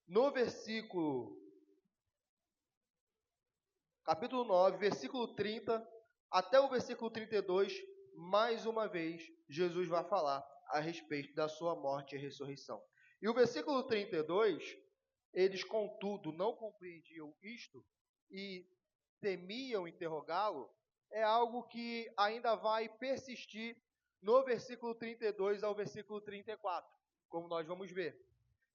no capítulo 9, versículo 30, até o versículo 32, mais uma vez, Jesus vai falar a respeito da sua morte e ressurreição. E o versículo 32, eles, contudo, não compreendiam isto e temiam interrogá-lo, é algo que ainda vai persistir no versículo 32 ao versículo 34, como nós vamos ver.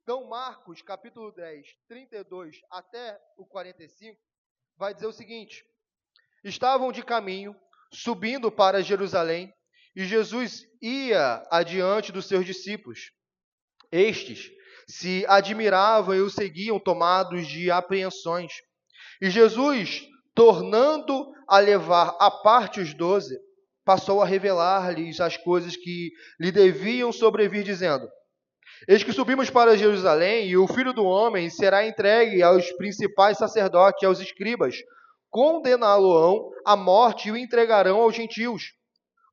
Então, Marcos, capítulo 10, 32 até o 45, vai dizer o seguinte: estavam de caminho, subindo para Jerusalém, e Jesus ia adiante dos seus discípulos. Estes se admiravam e o seguiam, tomados de apreensões. E Jesus, tornando a levar à parte os 12, passou a revelar-lhes as coisas que lhe deviam sobrevir, dizendo: eis que subimos para Jerusalém, e o Filho do Homem será entregue aos principais sacerdotes e aos escribas. Condená-lo-ão à morte e o entregarão aos gentios.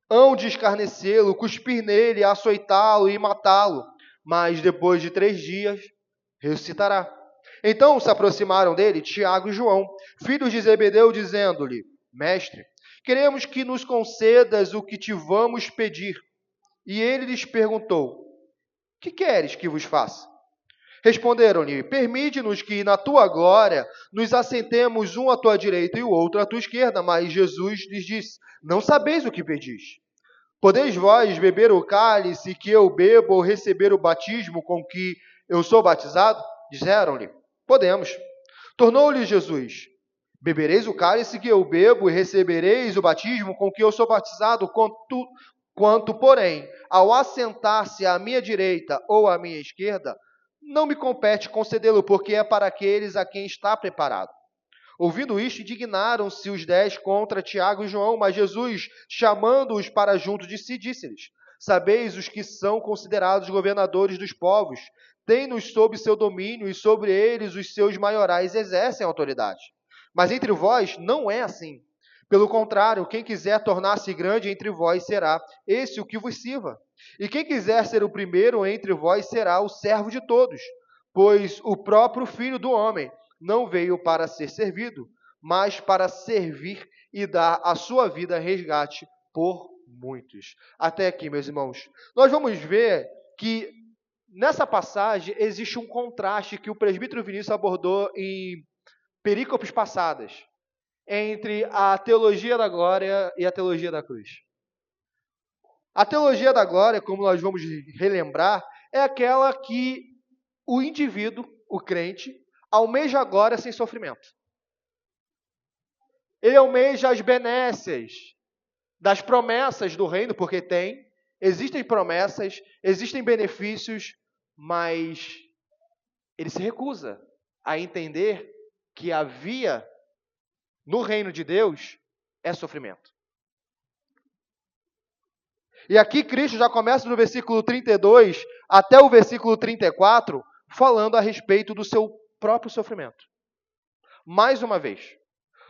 Hão de escarnecê-lo, cuspir nele, açoitá-lo e matá-lo. Mas depois de 3 dias, ressuscitará. Então se aproximaram dele Tiago e João, filhos de Zebedeu, dizendo-lhe: Mestre, queremos que nos concedas o que te vamos pedir. E ele lhes perguntou: que queres que vos faça? Responderam-lhe: permite-nos que na tua glória nos assentemos um à tua direita e o outro à tua esquerda. Mas Jesus lhes disse: não sabeis o que pedis. Podeis vós beber o cálice que eu bebo ou receber o batismo com que eu sou batizado? Disseram-lhe: podemos. Tornou-lhe Jesus: bebereis o cálice que eu bebo e recebereis o batismo com que eu sou batizado, quanto, porém, ao assentar-se à minha direita ou à minha esquerda, não me compete concedê-lo, porque é para aqueles a quem está preparado. Ouvindo isto, indignaram-se os 10 contra Tiago e João, mas Jesus, chamando-os para junto de si, disse-lhes: sabeis os que são considerados governadores dos povos, têm-nos sob seu domínio, e sobre eles os seus maiorais exercem autoridade. Mas entre vós não é assim. Pelo contrário, quem quiser tornar-se grande entre vós será esse o que vos sirva. E quem quiser ser o primeiro entre vós será o servo de todos. Pois o próprio Filho do Homem não veio para ser servido, mas para servir e dar a sua vida em resgate por muitos. Até aqui, meus irmãos. Nós vamos ver que nessa passagem existe um contraste que o presbítero Vinícius abordou em perícopes passadas, entre a teologia da glória e a teologia da cruz. A teologia da glória, como nós vamos relembrar, é aquela que o indivíduo, o crente, almeja a glória sem sofrimento. Ele almeja as benécias das promessas do reino, porque existem promessas, existem benefícios, mas ele se recusa a entender que a via no reino de Deus é sofrimento. E aqui Cristo já começa no versículo 32 até o versículo 34, falando a respeito do seu próprio sofrimento. Mais uma vez.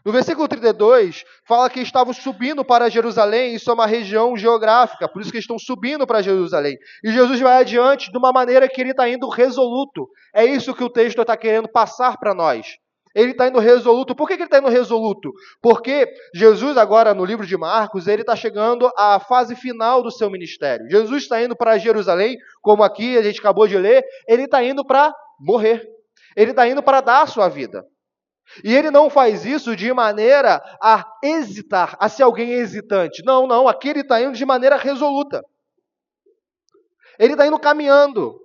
No versículo 32, fala que estavam subindo para Jerusalém, isso é uma região geográfica, por isso que eles estão subindo para Jerusalém. E Jesus vai adiante de uma maneira que ele está indo resoluto. É isso que o texto está querendo passar para nós. Ele está indo resoluto. Por que ele está indo resoluto? Porque Jesus, agora no livro de Marcos, ele está chegando à fase final do seu ministério. Jesus está indo para Jerusalém, como aqui a gente acabou de ler, ele está indo para morrer. Ele está indo para dar a sua vida. E ele não faz isso de maneira a hesitar, a ser alguém hesitante. Não, aqui ele está indo de maneira resoluta. Ele está indo caminhando.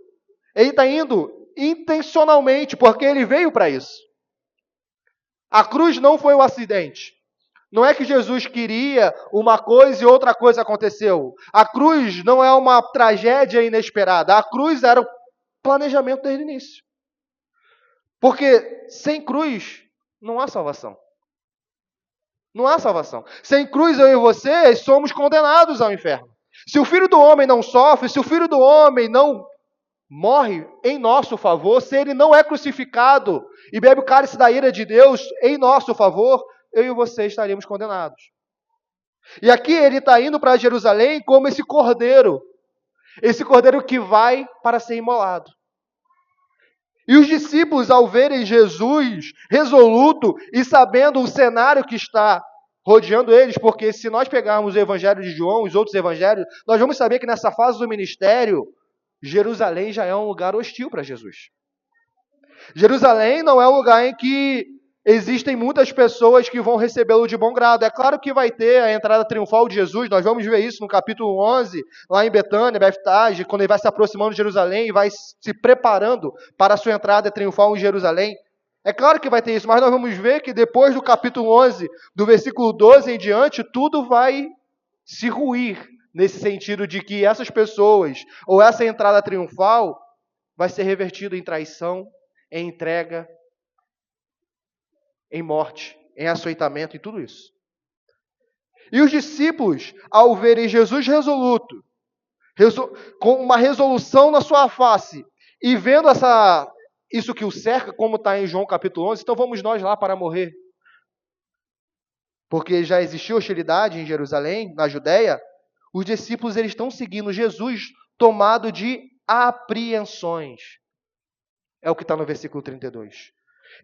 Ele está indo intencionalmente, porque ele veio para isso. A cruz não foi um acidente. Não é que Jesus queria uma coisa e outra coisa aconteceu. A cruz não é uma tragédia inesperada. A cruz era o planejamento desde o início. Porque sem cruz não há salvação. Não há salvação. Sem cruz, eu e você somos condenados ao inferno. Se o Filho do Homem não sofre, se o Filho do Homem não morre em nosso favor, se ele não é crucificado e bebe o cálice da ira de Deus em nosso favor, eu e você estaríamos condenados. E aqui ele está indo para Jerusalém como esse cordeiro que vai para ser imolado. E os discípulos, ao verem Jesus resoluto e sabendo o cenário que está rodeando eles, porque se nós pegarmos o Evangelho de João, os outros evangelhos, nós vamos saber que nessa fase do ministério, Jerusalém já é um lugar hostil para Jesus. Jerusalém não é um lugar em que existem muitas pessoas que vão recebê-lo de bom grado. É claro que vai ter a entrada triunfal de Jesus, nós vamos ver isso no capítulo 11, lá em Betânia, Beftage, quando ele vai se aproximando de Jerusalém e vai se preparando para a sua entrada triunfal em Jerusalém. É claro que vai ter isso, mas nós vamos ver que depois do capítulo 11, do versículo 12 em diante, tudo vai se ruir, nesse sentido de que essas pessoas, ou essa entrada triunfal, vai ser revertida em traição, em entrega, em morte, em açoitamento e tudo isso. E os discípulos, ao verem Jesus resoluto, com uma resolução na sua face, e vendo isso que o cerca, como está em João capítulo 11, então vamos nós lá para morrer. Porque já existiu hostilidade em Jerusalém, na Judéia, os discípulos eles estão seguindo Jesus tomado de apreensões. É o que está no versículo 32.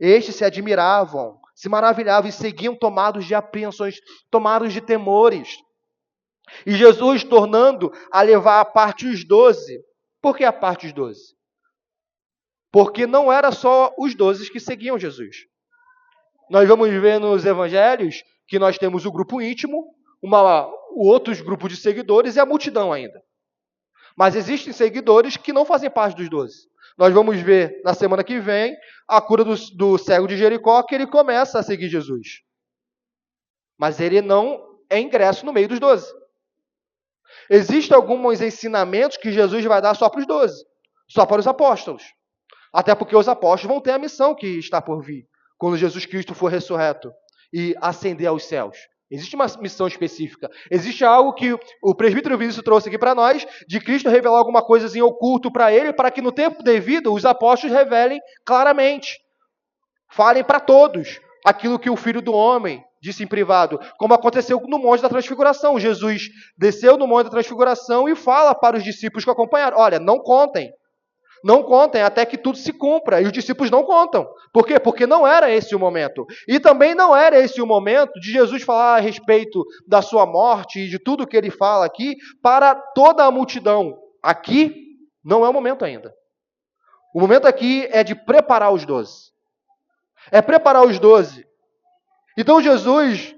Estes se admiravam, se maravilhavam e seguiam tomados de apreensões, tomados de temores. E Jesus tornando a levar à parte os 12. Por que a parte os 12? Porque não era só os 12 que seguiam Jesus. Nós vamos ver nos evangelhos que nós temos o grupo íntimo, outros grupos de seguidores e a multidão ainda. Mas existem seguidores que não fazem parte dos 12. Nós vamos ver na semana que vem a cura do cego de Jericó, que ele começa a seguir Jesus. Mas ele não é ingresso no meio dos 12. Existem alguns ensinamentos que Jesus vai dar só para os 12, só para os apóstolos. Até porque os apóstolos vão ter a missão que está por vir, quando Jesus Cristo for ressurreto e ascender aos céus. Existe uma missão específica. Existe algo que o presbítero Vinícius trouxe aqui para nós, de Cristo revelar alguma coisa em oculto para ele, para que no tempo devido os apóstolos revelem claramente. Falem para todos aquilo que o Filho do Homem disse em privado, como aconteceu no Monte da Transfiguração. Jesus desceu no Monte da Transfiguração e fala para os discípulos que acompanharam, olha, não contem até que tudo se cumpra. E os discípulos não contam. Por quê? Porque não era esse o momento. E também não era esse o momento de Jesus falar a respeito da sua morte e de tudo que ele fala aqui para toda a multidão. Aqui não é o momento ainda. O momento aqui é de preparar os 12. É preparar os 12. Então Jesus,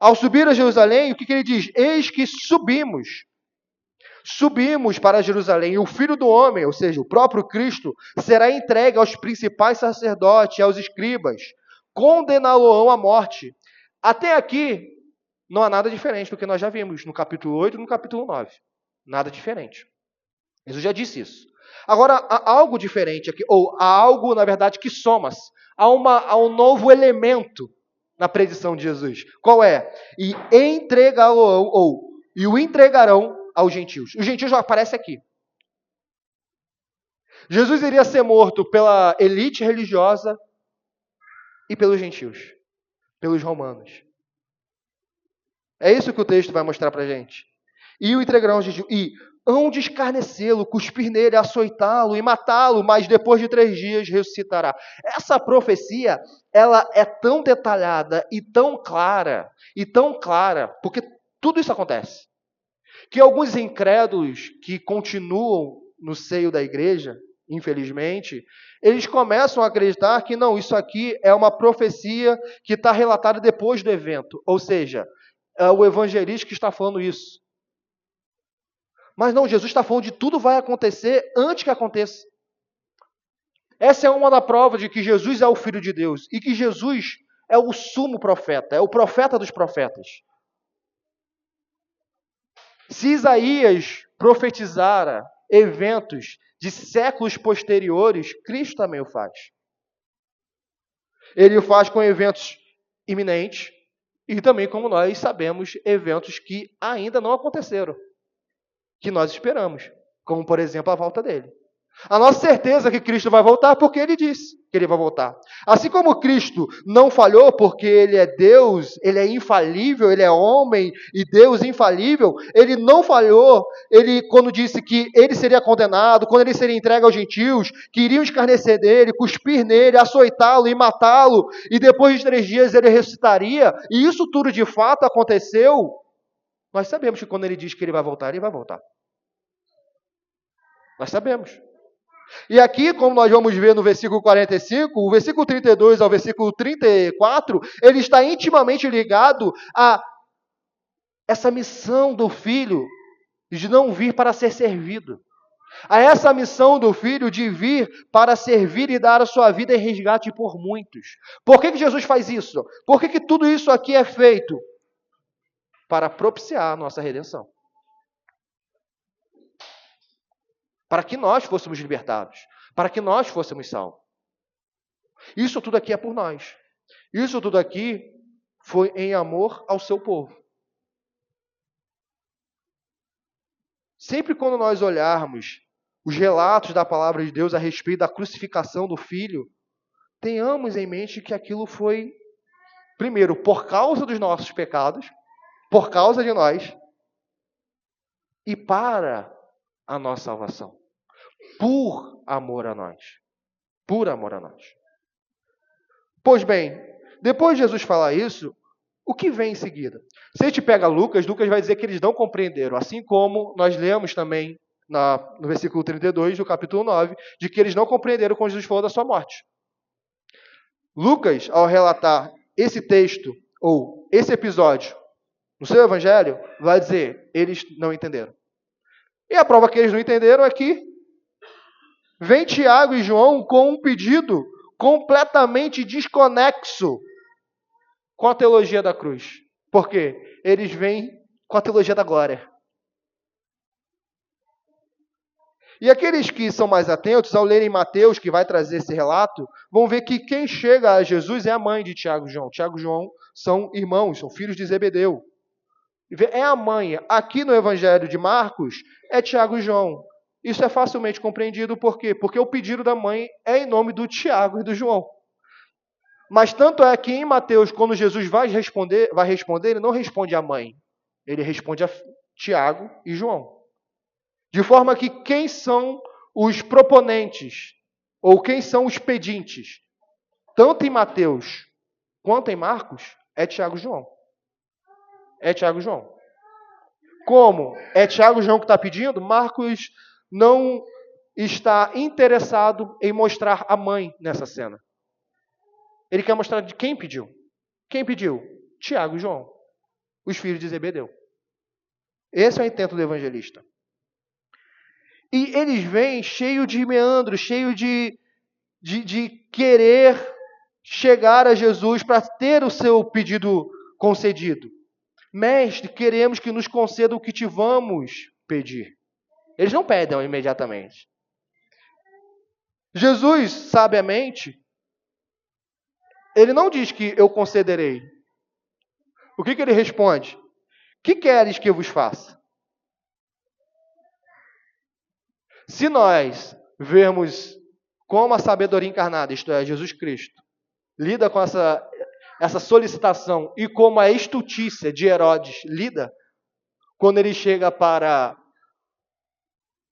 ao subir a Jerusalém, o que ele diz? Eis que subimos para Jerusalém, e o Filho do Homem, ou seja, o próprio Cristo, será entregue aos principais sacerdotes e aos escribas, condená-lo-ão à morte. Até aqui, não há nada diferente do que nós já vimos no capítulo 8 e no capítulo 9. Nada diferente. Jesus já disse isso. Agora, há algo diferente aqui, ou há algo, na verdade, que soma-se. Há um novo elemento na predição de Jesus. Qual é? E entregá-lo-ão, e o entregarão aos gentios. Os gentios já aparecem aqui. Jesus iria ser morto pela elite religiosa e pelos gentios, pelos romanos. É isso que o texto vai mostrar para a gente. E o entregarão aos gentios. E hão de escarnecê-lo, cuspir nele, açoitá-lo e matá-lo, mas depois de 3 dias ressuscitará. Essa profecia, ela é tão detalhada e tão clara, porque tudo isso acontece, que alguns incrédulos que continuam no seio da igreja, infelizmente, eles começam a acreditar que não, isso aqui é uma profecia que está relatada depois do evento. Ou seja, é o evangelista que está falando isso. Mas não, Jesus está falando de tudo vai acontecer antes que aconteça. Essa é uma da prova de que Jesus é o Filho de Deus e que Jesus é o sumo profeta, é o profeta dos profetas. Se Isaías profetizara eventos de séculos posteriores, Cristo também o faz. Ele o faz com eventos iminentes e também, como nós sabemos, eventos que ainda não aconteceram, que nós esperamos, como, por exemplo, a volta dele. A nossa certeza é que Cristo vai voltar porque Ele disse que Ele vai voltar. Assim como Cristo não falhou porque Ele é Deus, Ele é infalível, Ele é homem e Deus infalível, Ele não falhou, Ele quando disse que Ele seria condenado, quando Ele seria entregue aos gentios, que iriam escarnecer dele, cuspir nele, açoitá-lo e matá-lo, e depois de 3 dias Ele ressuscitaria, e isso tudo de fato aconteceu. Nós sabemos que quando Ele diz que Ele vai voltar, Ele vai voltar. Nós sabemos. E aqui, como nós vamos ver no versículo 45, o versículo 32 ao versículo 34, ele está intimamente ligado a essa missão do Filho de não vir para ser servido. A essa missão do Filho de vir para servir e dar a sua vida em resgate por muitos. Por que Jesus faz isso? Por que tudo isso aqui é feito? Para propiciar a nossa redenção. Para que nós fôssemos libertados. Para que nós fôssemos salvos. Isso tudo aqui é por nós. Isso tudo aqui foi em amor ao seu povo. Sempre quando nós olharmos os relatos da palavra de Deus a respeito da crucificação do Filho, tenhamos em mente que aquilo foi, primeiro, por causa dos nossos pecados, por causa de nós, e para a nossa salvação. Por amor a nós. Por amor a nós. Pois bem, depois de Jesus falar isso, o que vem em seguida? Se a gente pega Lucas vai dizer que eles não compreenderam, assim como nós lemos também no versículo 32 do capítulo 9, de que eles não compreenderam quando Jesus falou da sua morte. Lucas, ao relatar esse texto, ou esse episódio, no seu evangelho, vai dizer, eles não entenderam. E a prova que eles não entenderam é que vem Tiago e João com um pedido completamente desconexo com a teologia da cruz. Por quê? Eles vêm com a teologia da glória. E aqueles que são mais atentos, ao lerem Mateus, que vai trazer esse relato, vão ver que quem chega a Jesus é a mãe de Tiago e João. Tiago e João são irmãos, são filhos de Zebedeu. É a mãe. Aqui no Evangelho de Marcos, é Tiago e João. Isso é facilmente compreendido, por quê? Porque o pedido da mãe é em nome do Tiago e do João. Mas tanto é que em Mateus, quando Jesus vai responder, ele não responde à mãe. Ele responde a Tiago e João. De forma que quem são os proponentes, ou quem são os pedintes, tanto em Mateus quanto em Marcos, é Tiago e João. É Tiago e João. Como é Tiago e João que está pedindo, Marcos não está interessado em mostrar a mãe nessa cena. Ele quer mostrar de quem pediu. Quem pediu? Tiago e João, os filhos de Zebedeu. Esse é o intento do evangelista. E eles vêm cheio de meandros, cheio de querer chegar a Jesus para ter o seu pedido concedido. Mestre, queremos que nos conceda o que te vamos pedir. Eles não pedem imediatamente. Jesus, sabiamente, ele não diz que eu concederei. O que ele responde? Que queres que eu vos faça? Se nós vermos como a sabedoria encarnada, isto é, Jesus Cristo, lida com essa solicitação e como a estutícia de Herodes lida, quando ele chega para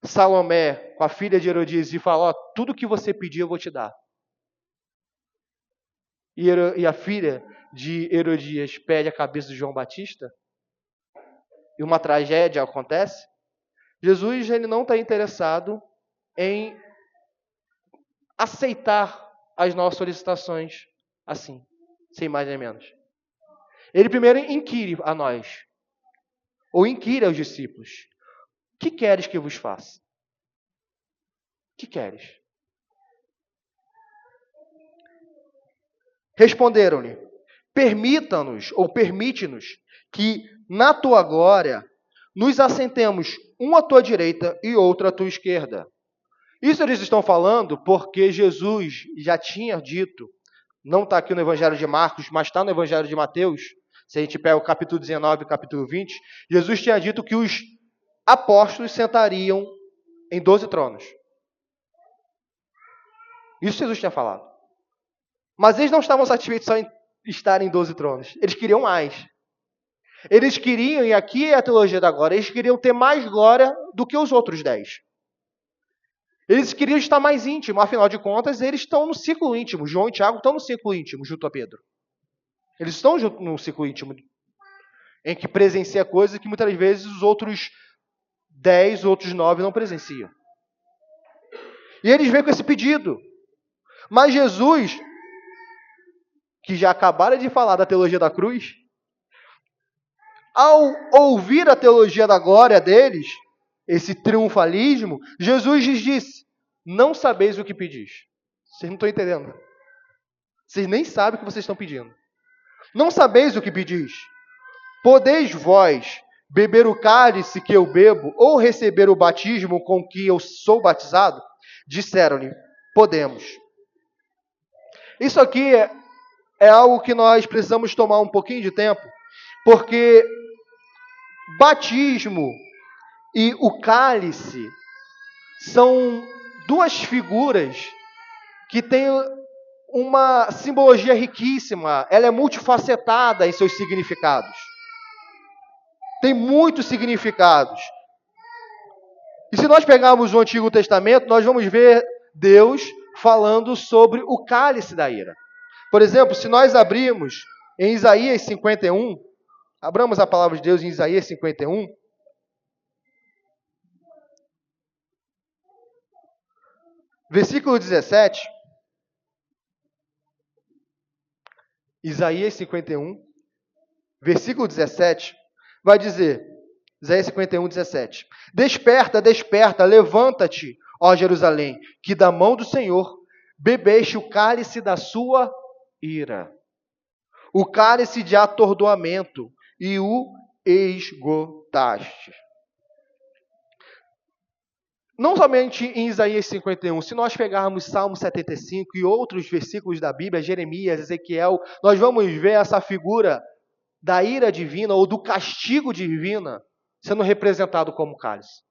Salomé, com a filha de Herodias, e fala, ó, tudo que você pedir eu vou te dar. E a filha de Herodias pede a cabeça de João Batista, e uma tragédia acontece, Jesus ele não está interessado em aceitar as nossas solicitações assim, sem mais nem menos. Ele primeiro inquire a nós, ou inquire aos discípulos, que queres que eu vos faça? Que queres? Responderam-lhe, permita-nos, ou permite-nos, que na tua glória nos assentemos um à tua direita e outro à tua esquerda. Isso eles estão falando porque Jesus já tinha dito, não está aqui no Evangelho de Marcos, mas está no Evangelho de Mateus, se a gente pega o capítulo 19 e o capítulo 20, Jesus tinha dito que os apóstolos sentariam em 12 tronos. Isso Jesus tinha falado. Mas eles não estavam satisfeitos só em estar em 12 tronos. Eles queriam mais. Eles queriam, e aqui é a teologia da glória, eles queriam ter mais glória do que os outros 10. Eles queriam estar mais íntimos, afinal de contas, eles estão no círculo íntimo. João e Tiago estão no círculo íntimo, junto a Pedro. Eles estão no círculo íntimo, em que presencia coisas que muitas vezes os outros 10, os outros 9 não presenciam. E eles vêm com esse pedido. Mas Jesus, que já acabaram de falar da teologia da cruz, ao ouvir a teologia da glória deles, esse triunfalismo, Jesus lhes disse: não sabeis o que pedis. Vocês não estão entendendo. Vocês nem sabem o que vocês estão pedindo. Não sabeis o que pedis. Podeis vós beber o cálice que eu bebo, ou receber o batismo com que eu sou batizado? Disseram-lhe: podemos. Isso aqui é algo que nós precisamos tomar um pouquinho de tempo, porque batismo e o cálice são duas figuras que têm uma simbologia riquíssima. Ela é multifacetada em seus significados. Tem muitos significados. E se nós pegarmos o Antigo Testamento, nós vamos ver Deus falando sobre o cálice da ira. Por exemplo, se nós abrirmos em Isaías 51, abramos a palavra de Deus em Isaías 51, versículo 17, Isaías 51, versículo 17, vai dizer, Isaías 51, 17, desperta, desperta, levanta-te, ó Jerusalém, que da mão do Senhor bebeste o cálice da sua ira, o cálice de atordoamento, e o esgotaste. Não somente em Isaías 51, se nós pegarmos Salmo 75 e outros versículos da Bíblia, Jeremias, Ezequiel, nós vamos ver essa figura da ira divina ou do castigo divino sendo representado como cálice.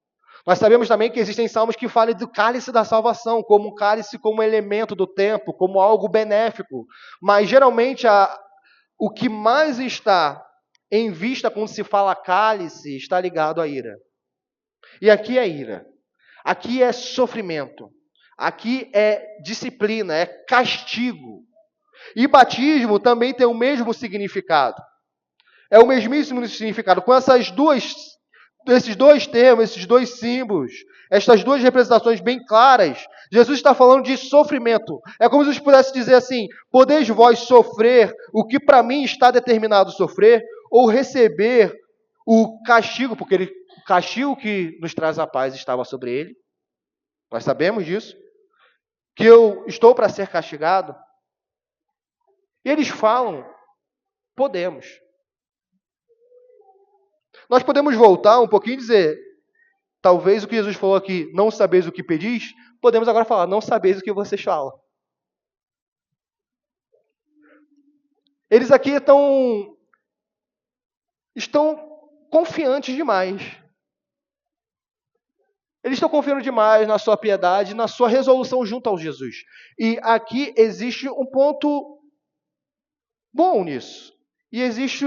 Nós sabemos também que existem salmos que falam do cálice da salvação, como um cálice como elemento do tempo, como algo benéfico. Mas geralmente o que mais está em vista quando se fala cálice está ligado à ira. E aqui é ira. Aqui é sofrimento. Aqui é disciplina, é castigo. E batismo também tem o mesmo significado. É o mesmíssimo significado. Com esses dois termos, esses dois símbolos, estas duas representações bem claras, Jesus está falando de sofrimento. É como se Jesus pudesse dizer assim: podeis vós sofrer o que para mim está determinado sofrer, ou receber o castigo, porque o castigo que nos traz a paz estava sobre ele. Nós sabemos disso. Que eu estou para ser castigado. E eles falam: podemos. Nós podemos voltar um pouquinho e dizer, talvez o que Jesus falou aqui, não sabeis o que pedis, podemos agora falar, não sabeis o que vocês falam. Eles aqui estão confiantes demais. Eles estão confiando demais na sua piedade, na sua resolução junto ao Jesus. E aqui existe um ponto bom nisso. E existe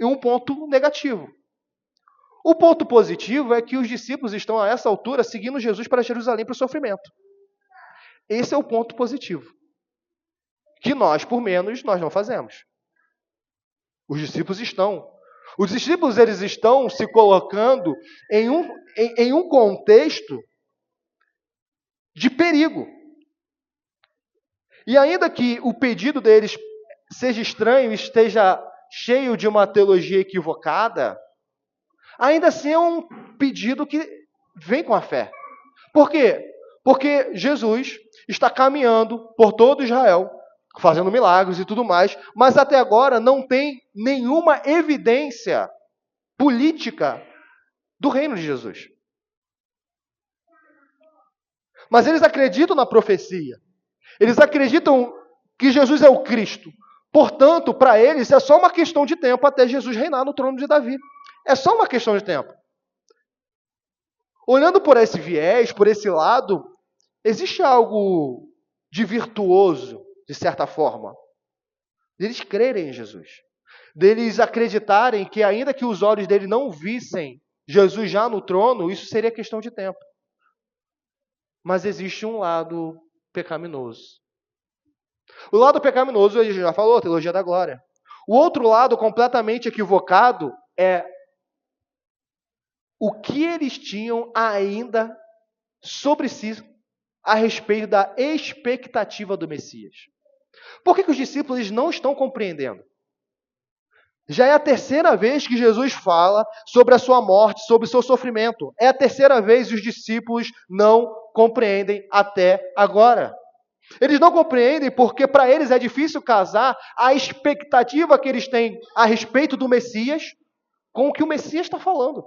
um ponto negativo. O ponto positivo é que os discípulos estão, a essa altura, seguindo Jesus para Jerusalém para o sofrimento. Esse é o ponto positivo. Que nós, por menos, nós não fazemos. Os discípulos eles estão se colocando em um contexto de perigo. E ainda que o pedido deles seja estranho, esteja cheio de uma teologia equivocada, ainda assim é um pedido que vem com a fé. Por quê? Porque Jesus está caminhando por todo Israel, fazendo milagres e tudo mais, mas até agora não tem nenhuma evidência política do reino de Jesus. Mas eles acreditam na profecia. Eles acreditam que Jesus é o Cristo. Portanto, para eles é só uma questão de tempo até Jesus reinar no trono de Davi. É só uma questão de tempo. Olhando por esse viés, por esse lado, existe algo de virtuoso, de certa forma. Deles crerem em Jesus. Deles acreditarem que, ainda que os olhos dele não vissem Jesus já no trono, isso seria questão de tempo. Mas existe um lado pecaminoso. O lado pecaminoso, a gente já falou, a teologia da glória. O outro lado, completamente equivocado, é o que eles tinham ainda sobre si a respeito da expectativa do Messias. Por que os discípulos não estão compreendendo? Já é a terceira vez que Jesus fala sobre a sua morte, sobre o seu sofrimento. É a terceira vez e os discípulos não compreendem até agora. Eles não compreendem porque para eles é difícil casar a expectativa que eles têm a respeito do Messias com o que o Messias está falando.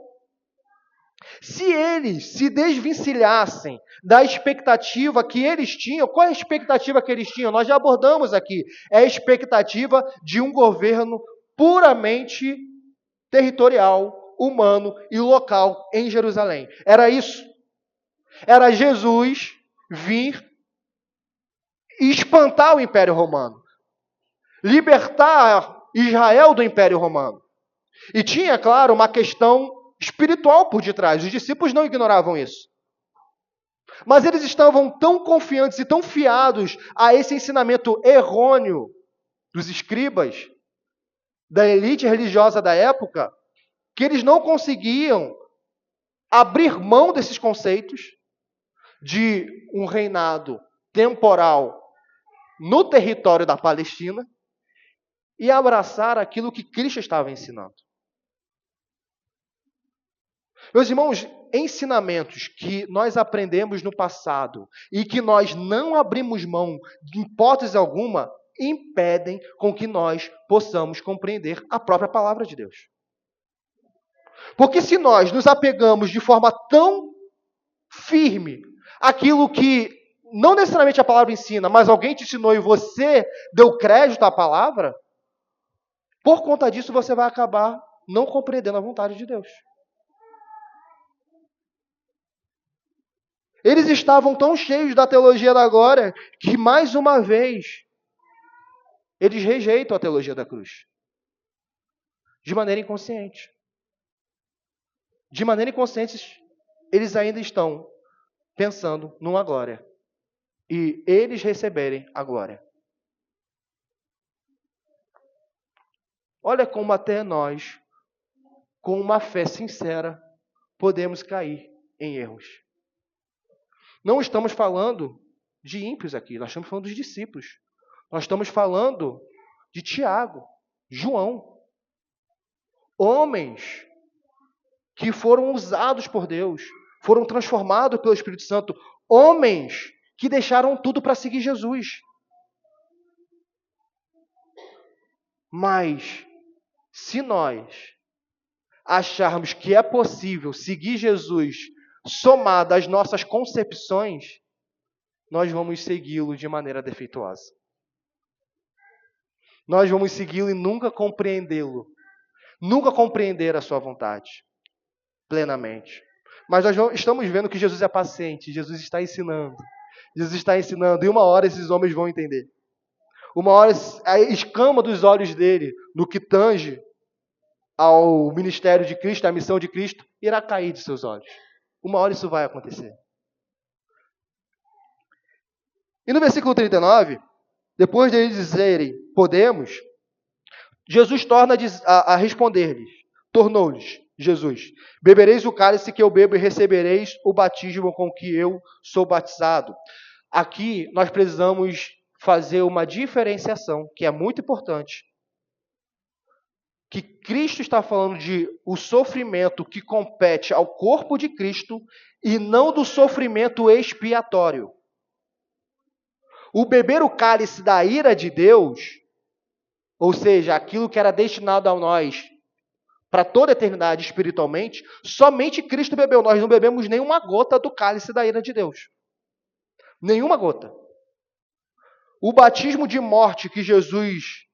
Se eles se desvencilhassem da expectativa que eles tinham, qual é a expectativa que eles tinham? Nós já abordamos aqui. É a expectativa de um governo puramente territorial, humano e local em Jerusalém. Era isso. Era Jesus vir e espantar o Império Romano. Libertar Israel do Império Romano. E tinha, claro, uma questão espiritual por detrás. Os discípulos não ignoravam isso. Mas eles estavam tão confiantes e tão fiados a esse ensinamento errôneo dos escribas, da elite religiosa da época, que eles não conseguiam abrir mão desses conceitos de um reinado temporal no território da Palestina e abraçar aquilo que Cristo estava ensinando. Meus irmãos, ensinamentos que nós aprendemos no passado e que nós não abrimos mão, de hipótese alguma, impedem com que nós possamos compreender a própria palavra de Deus. Porque se nós nos apegamos de forma tão firme àquilo que não necessariamente a palavra ensina, mas alguém te ensinou e você deu crédito à palavra, por conta disso você vai acabar não compreendendo a vontade de Deus. Eles estavam tão cheios da teologia da glória que, mais uma vez, eles rejeitam a teologia da cruz. De maneira inconsciente. De maneira inconsciente, eles ainda estão pensando numa glória. E eles receberem a glória. Olha como até nós, com uma fé sincera, podemos cair em erros. Não estamos falando de ímpios aqui, nós estamos falando dos discípulos. Nós estamos falando de Tiago, João. Homens que foram usados por Deus, foram transformados pelo Espírito Santo. Homens que deixaram tudo para seguir Jesus. Mas, se nós acharmos que é possível seguir Jesus somado às nossas concepções, nós vamos segui-lo de maneira defeituosa. Nós vamos segui-lo e nunca compreendê-lo. Nunca compreender a sua vontade plenamente. Mas nós estamos vendo que Jesus é paciente, Jesus está ensinando. Jesus está ensinando, e uma hora esses homens vão entender. Uma hora a escama dos olhos dele, no que tange ao ministério de Cristo, à missão de Cristo, irá cair de seus olhos. Uma hora isso vai acontecer. E no versículo 39, depois de eles dizerem, podemos, Jesus torna a responder-lhes, tornou-lhes, Jesus, bebereis o cálice que eu bebo e recebereis o batismo com que eu sou batizado. Aqui nós precisamos fazer uma diferenciação, que é muito importante, que Cristo está falando de o sofrimento que compete ao corpo de Cristo e não do sofrimento expiatório. O beber o cálice da ira de Deus, ou seja, aquilo que era destinado a nós para toda a eternidade espiritualmente, somente Cristo bebeu. Nós não bebemos nenhuma gota do cálice da ira de Deus. Nenhuma gota. O batismo de morte que Jesus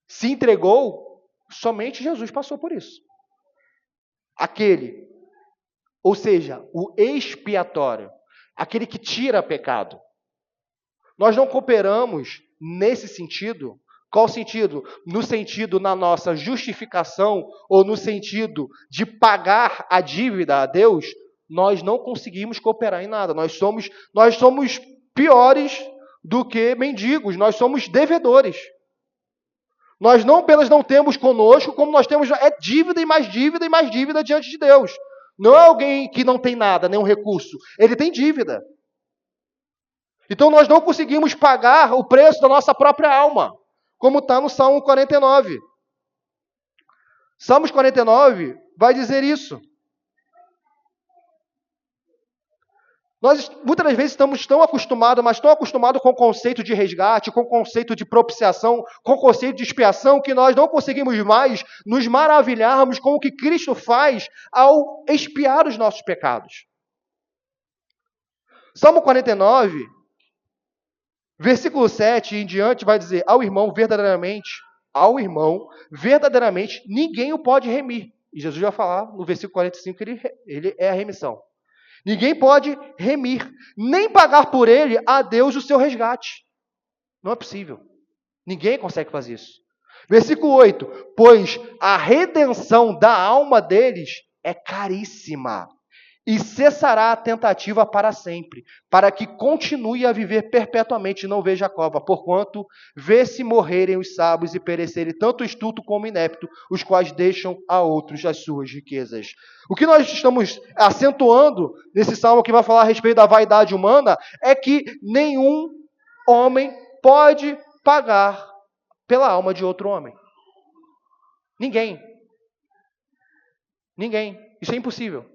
se entregou, somente Jesus passou por isso. Aquele, ou seja, o expiatório, aquele que tira pecado. Nós não cooperamos nesse sentido. Qual sentido? No sentido na nossa justificação ou no sentido de pagar a dívida a Deus, nós não conseguimos cooperar em nada. Nós somos piores do que mendigos, nós somos devedores. Nós não apenas não temos conosco, como nós temos dívida e mais dívida e mais dívida diante de Deus. Não é alguém que não tem nada, nenhum recurso. Ele tem dívida. Então nós não conseguimos pagar o preço da nossa própria alma, como está no Salmo 49. Salmos 49 vai dizer isso. Nós, muitas das vezes, estamos tão acostumados, mas tão acostumados com o conceito de resgate, com o conceito de propiciação, com o conceito de expiação, que nós não conseguimos mais nos maravilharmos com o que Cristo faz ao expiar os nossos pecados. Salmo 49, versículo 7 em diante, vai dizer, ao irmão, verdadeiramente, ninguém o pode remir. E Jesus vai falar no versículo 45 que ele é a remissão. Ninguém pode remir, nem pagar por ele a Deus o seu resgate. Não é possível. Ninguém consegue fazer isso. Versículo 8. Pois a redenção da alma deles é caríssima, e cessará a tentativa para sempre, para que continue a viver perpetuamente e não veja a cova, porquanto vê-se morrerem os sábios e perecerem tanto o estulto como o inepto, os quais deixam a outros as suas riquezas. O que nós estamos acentuando nesse salmo que vai falar a respeito da vaidade humana é que nenhum homem pode pagar pela alma de outro homem. Ninguém. Isso é impossível.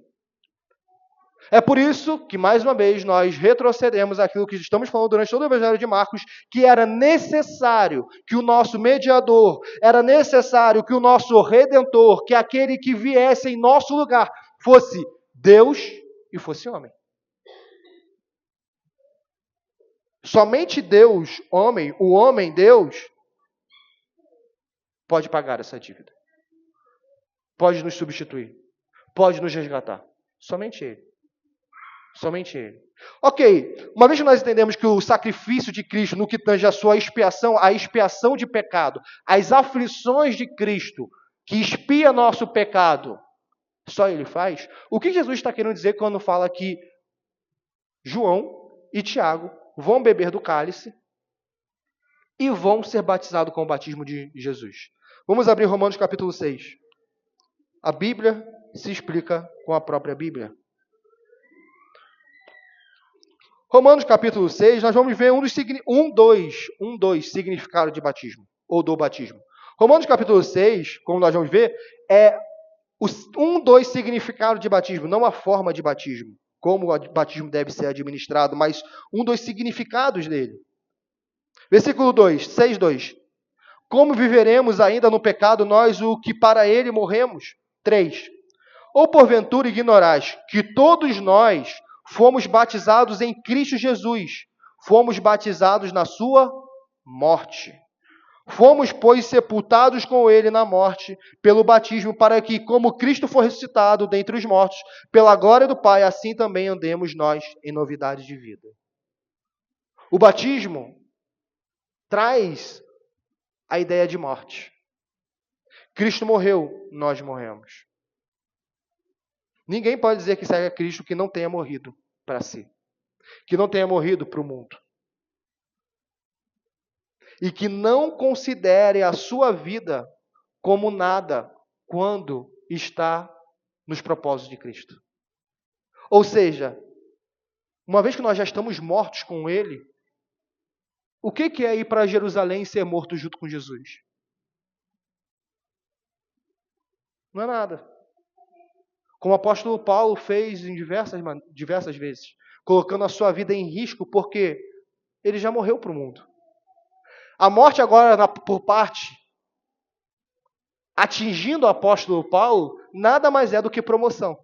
É por isso que, mais uma vez, nós retrocedemos aquilo que estamos falando durante todo o Evangelho de Marcos, que era necessário que o nosso mediador, era necessário que o nosso redentor, que aquele que viesse em nosso lugar, fosse Deus e fosse homem. Somente Deus, homem, o homem Deus, pode pagar essa dívida. Pode nos substituir. Pode nos resgatar. Somente Ele. Somente Ele. Ok, uma vez que nós entendemos que o sacrifício de Cristo, no que tange a sua expiação, a expiação de pecado, as aflições de Cristo, que expia nosso pecado, só Ele faz, o que Jesus está querendo dizer quando fala que João e Tiago vão beber do cálice e vão ser batizados com o batismo de Jesus? Vamos abrir Romanos capítulo 6. A Bíblia se explica com a própria Bíblia. Romanos capítulo 6, nós vamos ver dois significados de batismo, ou do batismo. Romanos capítulo 6, como nós vamos ver, é dois significados de batismo, não a forma de batismo, como o batismo deve ser administrado, mas dois significados dele. Versículo 2, 6:2. Como viveremos ainda no pecado, nós o que para ele morremos? 3. Ou porventura ignorais que todos nós fomos batizados em Cristo Jesus, fomos batizados na sua morte. Fomos, pois, sepultados com ele na morte, pelo batismo, para que, como Cristo foi ressuscitado dentre os mortos, pela glória do Pai, assim também andemos nós em novidade de vida. O batismo traz a ideia de morte. Cristo morreu, nós morremos. Ninguém pode dizer que segue a Cristo que não tenha morrido para si, que não tenha morrido para o mundo. E que não considere a sua vida como nada quando está nos propósitos de Cristo. Ou seja, uma vez que nós já estamos mortos com Ele, o que é ir para Jerusalém e ser morto junto com Jesus? Não é nada. Como o apóstolo Paulo fez em diversas vezes, colocando a sua vida em risco, porque ele já morreu para o mundo. A morte agora, por parte, atingindo o apóstolo Paulo, nada mais é do que promoção.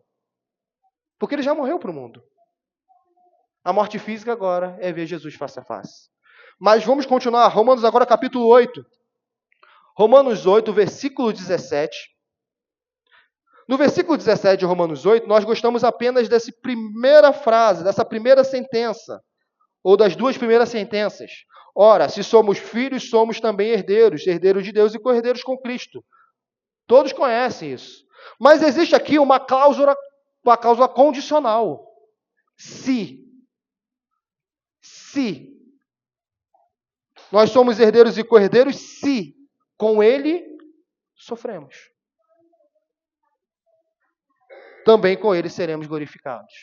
Porque ele já morreu para o mundo. A morte física agora é ver Jesus face a face. Mas vamos continuar. Romanos agora capítulo 8. Romanos 8, versículo 17. No versículo 17 de Romanos 8, nós gostamos apenas dessa primeira frase, dessa primeira sentença. ou das duas primeiras sentenças. Ora, se somos filhos, somos também herdeiros, herdeiros de Deus e co-herdeiros com Cristo. Todos conhecem isso. Mas existe aqui uma cláusula condicional. Se nós somos herdeiros e co-herdeiros, se com Ele sofremos, também com Ele seremos glorificados.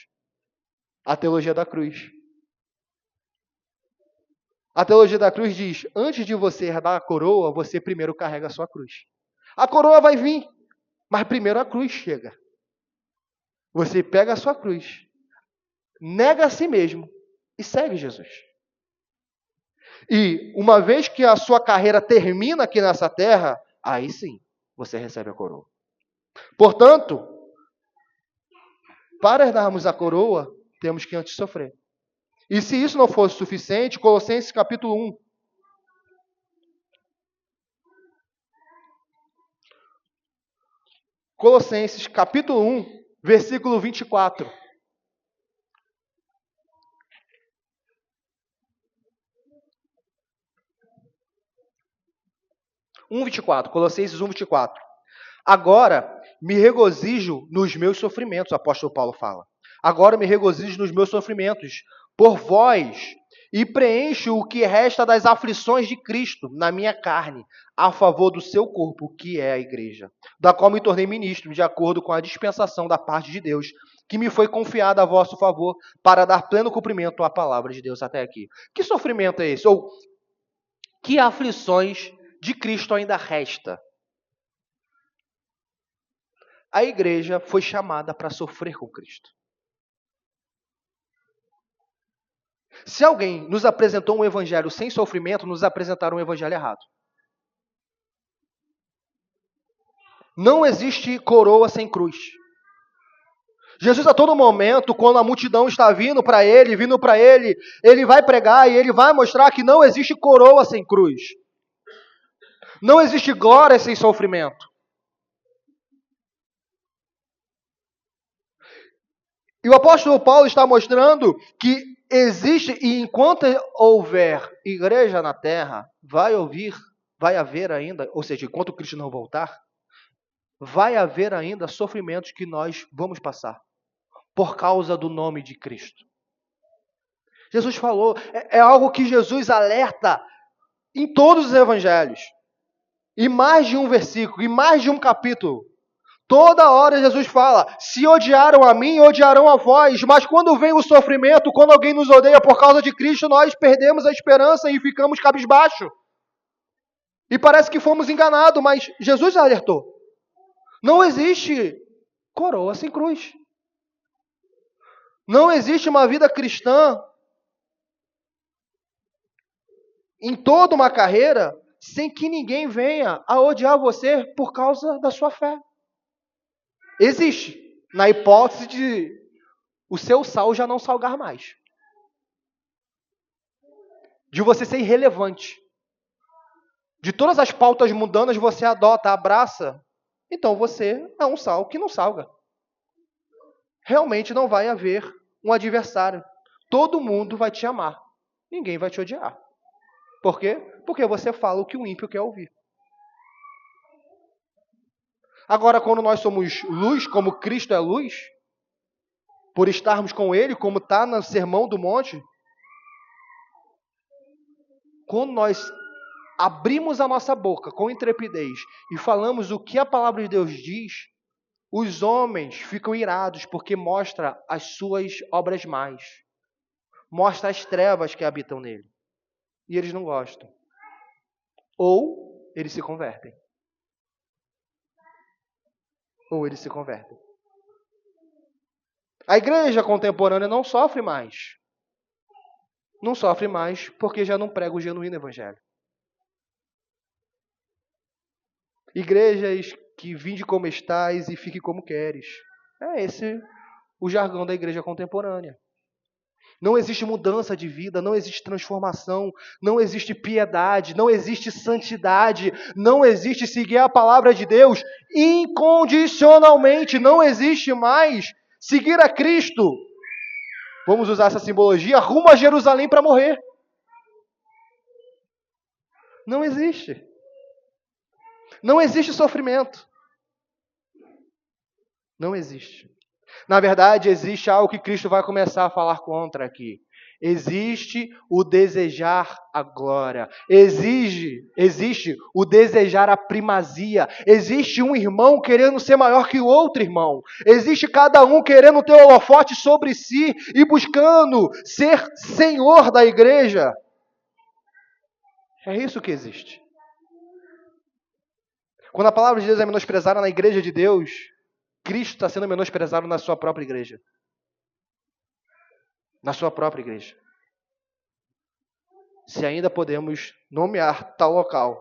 A teologia da cruz. A teologia da cruz diz, antes de você herdar a coroa, você primeiro carrega a sua cruz. A coroa vai vir, mas primeiro a cruz chega. Você pega a sua cruz, nega a si mesmo e segue Jesus. E uma vez que a sua carreira termina aqui nessa terra, aí sim, você recebe a coroa. Portanto, para herdarmos a coroa, temos que antes sofrer. E se isso não fosse suficiente, Colossenses capítulo 1. Colossenses capítulo 1, versículo 24. Colossenses 1, 24. Agora me regozijo nos meus sofrimentos, o apóstolo Paulo fala. Agora me regozijo nos meus sofrimentos por vós e preencho o que resta das aflições de Cristo na minha carne, a favor do seu corpo, que é a igreja, da qual me tornei ministro, de acordo com a dispensação da parte de Deus, que me foi confiada a vosso favor, para dar pleno cumprimento à palavra de Deus até aqui. Que sofrimento é esse? Ou que aflições de Cristo ainda resta? A igreja foi chamada para sofrer com Cristo. Se alguém nos apresentou um evangelho sem sofrimento, nos apresentaram um evangelho errado. Não existe coroa sem cruz. Jesus, a todo momento, quando a multidão está vindo para ele, ele vai pregar e ele vai mostrar que não existe coroa sem cruz. Não existe glória sem sofrimento. E o apóstolo Paulo está mostrando que existe, e enquanto houver igreja na terra, vai haver ainda, ou seja, enquanto Cristo não voltar, vai haver ainda sofrimentos que nós vamos passar, por causa do nome de Cristo. Jesus falou, é algo que Jesus alerta em todos os evangelhos, em mais de um versículo, em mais de um capítulo. Toda hora Jesus fala, se odiaram a mim, odiarão a vós. Mas quando vem o sofrimento, quando alguém nos odeia por causa de Cristo, nós perdemos a esperança e ficamos cabisbaixo. E parece que fomos enganados, mas Jesus alertou. Não existe coroa sem cruz. Não existe uma vida cristã em toda uma carreira sem que ninguém venha a odiar você por causa da sua fé. Existe, na hipótese de o seu sal já não salgar mais. De você ser irrelevante. De todas as pautas mundanas você adota, abraça. Então você é um sal que não salga. Realmente não vai haver um adversário. Todo mundo vai te amar. Ninguém vai te odiar. Por quê? Porque você fala o que o ímpio quer ouvir. Agora, quando nós somos luz, como Cristo é luz, por estarmos com Ele, como está no Sermão do Monte, quando nós abrimos a nossa boca com intrepidez e falamos o que a palavra de Deus diz, os homens ficam irados porque mostra as suas obras más, mostra as trevas que habitam nele. E eles não gostam. Ou eles se convertem. A igreja contemporânea não sofre mais. Não sofre mais porque já não prega o genuíno evangelho. Igrejas que vinde como estais e fique como queres. É esse o jargão da igreja contemporânea. Não existe mudança de vida, não existe transformação, não existe piedade, não existe santidade, não existe seguir a palavra de Deus incondicionalmente, não existe mais seguir a Cristo vamos usar essa simbologia, rumo a Jerusalém para morrer. Não existe. Não existe sofrimento. Não existe. Na verdade, existe algo que Cristo vai começar a falar contra aqui. Existe o desejar a glória. Existe o desejar a primazia. Existe um irmão querendo ser maior que o outro irmão. Existe cada um querendo ter o holofote sobre si e buscando ser senhor da igreja. É isso que existe. Quando a palavra de Deus é menosprezada na igreja de Deus, Cristo está sendo menosprezado na sua própria igreja. Na sua própria igreja. Se ainda podemos nomear tal local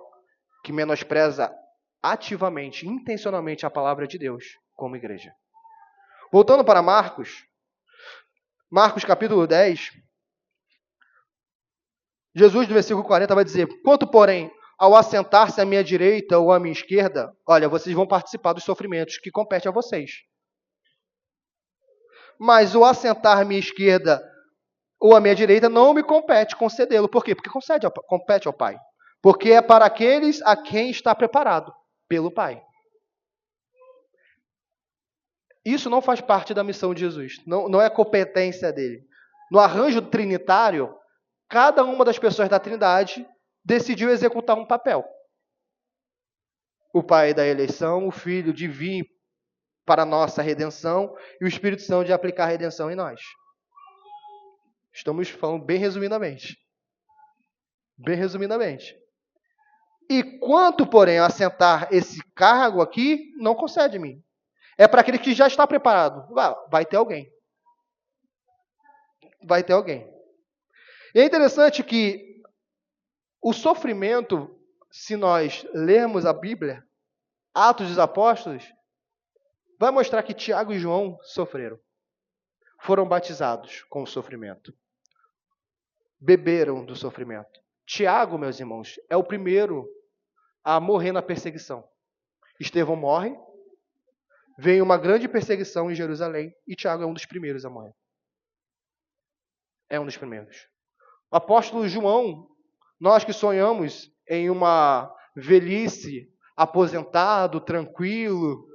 que menospreza ativamente, intencionalmente a palavra de Deus como igreja. Voltando para Marcos capítulo 10, Jesus, no versículo 40, vai dizer: quanto, porém, ao assentar-se à minha direita ou à minha esquerda, olha, vocês vão participar dos sofrimentos que competem a vocês. Mas o assentar à minha esquerda ou à minha direita não me compete concedê-lo. Por quê? Porque compete ao Pai. Porque é para aqueles a quem está preparado pelo Pai. Isso não faz parte da missão de Jesus. Não é competência dele. No arranjo trinitário, cada uma das pessoas da Trindade decidiu executar um papel. O Pai da eleição, o Filho de vir para a nossa redenção e o Espírito Santo de aplicar a redenção em nós. Estamos falando bem resumidamente. Bem resumidamente. E quanto, porém, a assentar esse cargo aqui, não concede a mim. É para aquele que já está preparado. Vai ter alguém. Vai ter alguém. E é interessante que o sofrimento, se nós lermos a Bíblia, Atos dos Apóstolos, vai mostrar que Tiago e João sofreram. Foram batizados com o sofrimento. Beberam do sofrimento. Tiago, meus irmãos, é o primeiro a morrer na perseguição. Estevão morre, vem uma grande perseguição em Jerusalém e Tiago é um dos primeiros a morrer. É um dos primeiros. O apóstolo João, nós que sonhamos em uma velhice, aposentado, tranquilo,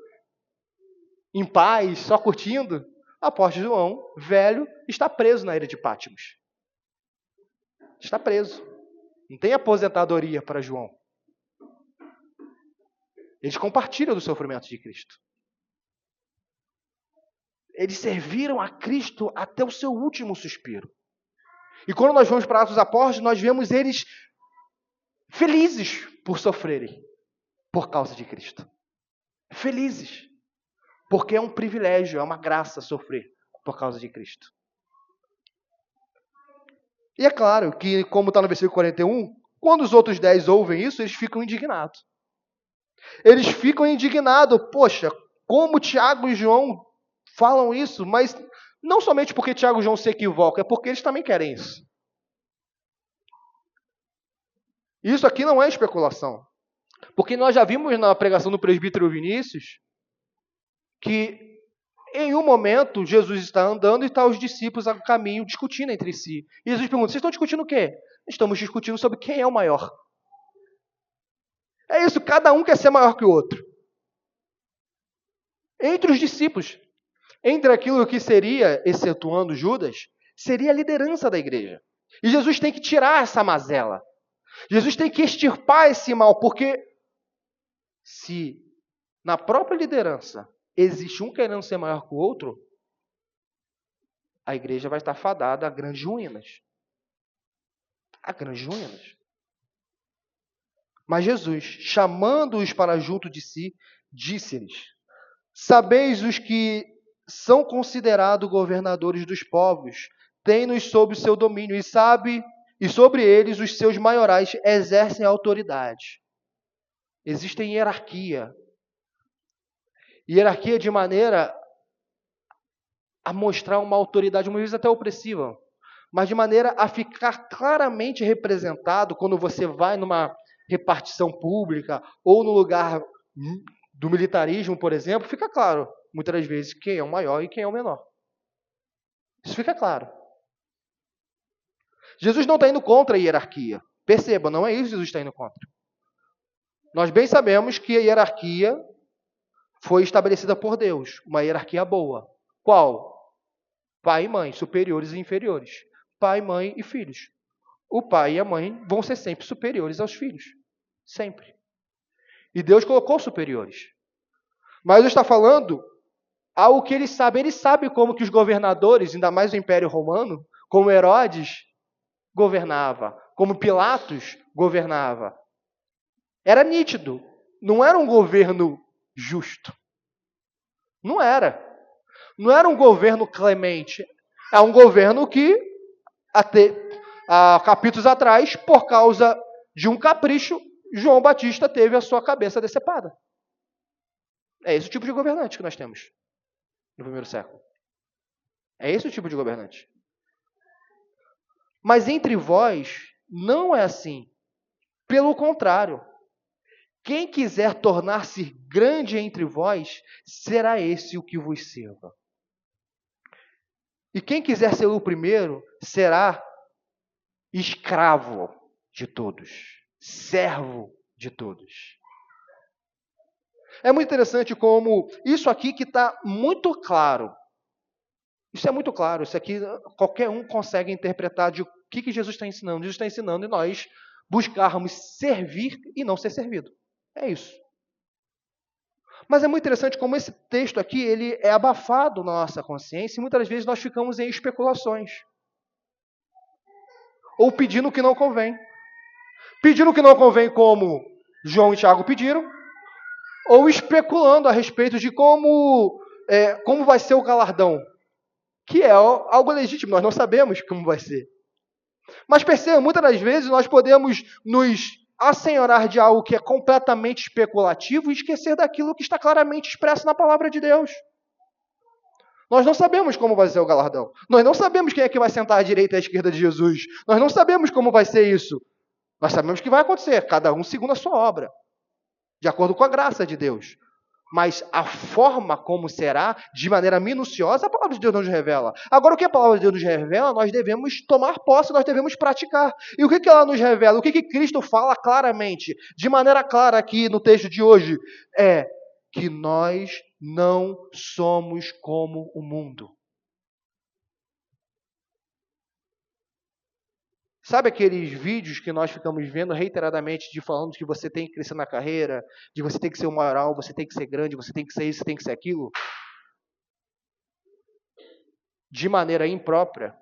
em paz, só curtindo, o apóstolo João, velho, está preso na ilha de Patmos. Está preso. Não tem aposentadoria para João. Eles compartilham do sofrimento de Cristo. Eles serviram a Cristo até o seu último suspiro. E quando nós vamos para Atos dos Apóstolos, nós vemos eles felizes por sofrerem por causa de Cristo. Felizes. Porque é um privilégio, é uma graça sofrer por causa de Cristo. E é claro que, como está no versículo 41, quando os outros 10 ouvem isso, eles ficam indignados. Eles ficam indignados. Poxa, como Tiago e João falam isso? Mas não somente porque Tiago e João se equivocam, é porque eles também querem isso. Isso aqui não é especulação. Porque nós já vimos na pregação do presbítero Vinícius que em um momento Jesus está andando e está os discípulos a caminho discutindo entre si. E Jesus pergunta: vocês estão discutindo o quê? Estamos discutindo sobre quem é o maior. É isso, cada um quer ser maior que o outro. Entre os discípulos, entre aquilo que seria, excetuando Judas, seria a liderança da igreja. E Jesus tem que tirar essa mazela. Jesus tem que extirpar esse mal, porque se na própria liderança existe um querendo ser maior que o outro, a igreja vai estar fadada a grandes ruínas. A grandes ruínas. Mas Jesus, chamando-os para junto de si, disse-lhes: sabeis os que são considerados governadores dos povos, têm-nos sob o seu domínio, e sobre eles os seus maiorais exercem autoridade. Existe hierarquia. Hierarquia de maneira a mostrar uma autoridade, muitas vezes até opressiva, mas de maneira a ficar claramente representado quando você vai numa repartição pública ou no lugar do militarismo, por exemplo, fica claro, muitas das vezes, quem é o maior e quem é o menor. Isso fica claro. Jesus não está indo contra a hierarquia. Perceba, não é isso que Jesus está indo contra. Nós bem sabemos que a hierarquia foi estabelecida por Deus, uma hierarquia boa. Qual? Pai e mãe, superiores e inferiores. Pai, mãe e filhos. O pai e a mãe vão ser sempre superiores aos filhos. Sempre. E Deus colocou superiores. Mas Deus está falando algo que eles sabem. Ele sabe como que os governadores, ainda mais o Império Romano, como Herodes governava, como Pilatos governava. Era nítido. Não era um governo justo. Não era. Não era um governo clemente. É um governo que, há capítulos atrás, por causa de um capricho, João Batista teve a sua cabeça decepada. É esse o tipo de governante que nós temos no primeiro século. É esse o tipo de governante. Mas entre vós, não é assim. Pelo contrário. Quem quiser tornar-se grande entre vós, será esse o que vos sirva. E quem quiser ser o primeiro, será escravo de todos, servo de todos. É muito interessante como isso aqui que está muito claro. Isso é muito claro. Isso aqui qualquer um consegue interpretar de o que Jesus está ensinando. Jesus está ensinando e nós buscarmos servir e não ser servido. É isso. Mas é muito interessante como esse texto aqui ele é abafado na nossa consciência e muitas vezes nós ficamos em especulações. Ou pedindo o que não convém. Pedindo o que não convém como João e Tiago pediram, ou especulando a respeito de como vai ser o galardão, que é algo legítimo, nós não sabemos como vai ser. Mas perceba, muitas das vezes nós podemos nos assenhorar de algo que é completamente especulativo e esquecer daquilo que está claramente expresso na palavra de Deus. Nós não sabemos como vai ser o galardão. Nós não sabemos quem é que vai sentar à direita e à esquerda de Jesus. Nós não sabemos como vai ser isso. Nós sabemos que vai acontecer, cada um segundo a sua obra, de acordo com a graça de Deus. Mas a forma como será, de maneira minuciosa, a palavra de Deus nos revela. Agora, o que a palavra de Deus nos revela, nós devemos tomar posse, nós devemos praticar. E o que ela nos revela? O que Cristo fala claramente, de maneira clara aqui no texto de hoje, é que nós não somos como o mundo. Sabe aqueles vídeos que nós ficamos vendo reiteradamente de falando que você tem que crescer na carreira, de você tem que ser moral, você tem que ser grande, você tem que ser isso, você tem que ser aquilo? De maneira imprópria.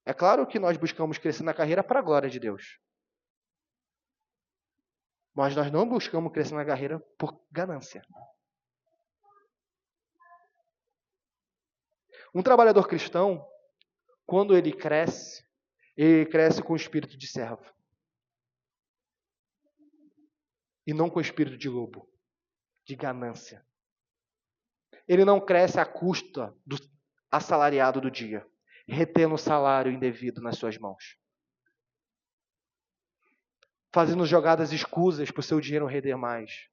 É claro que nós buscamos crescer na carreira para a glória de Deus. Mas nós não buscamos crescer na carreira por ganância. Um trabalhador cristão, quando ele cresce com o espírito de servo. E não com o espírito de lobo, de ganância. Ele não cresce à custa do assalariado do dia, retendo o salário indevido nas suas mãos. Fazendo jogadas escusas para o seu dinheiro render mais.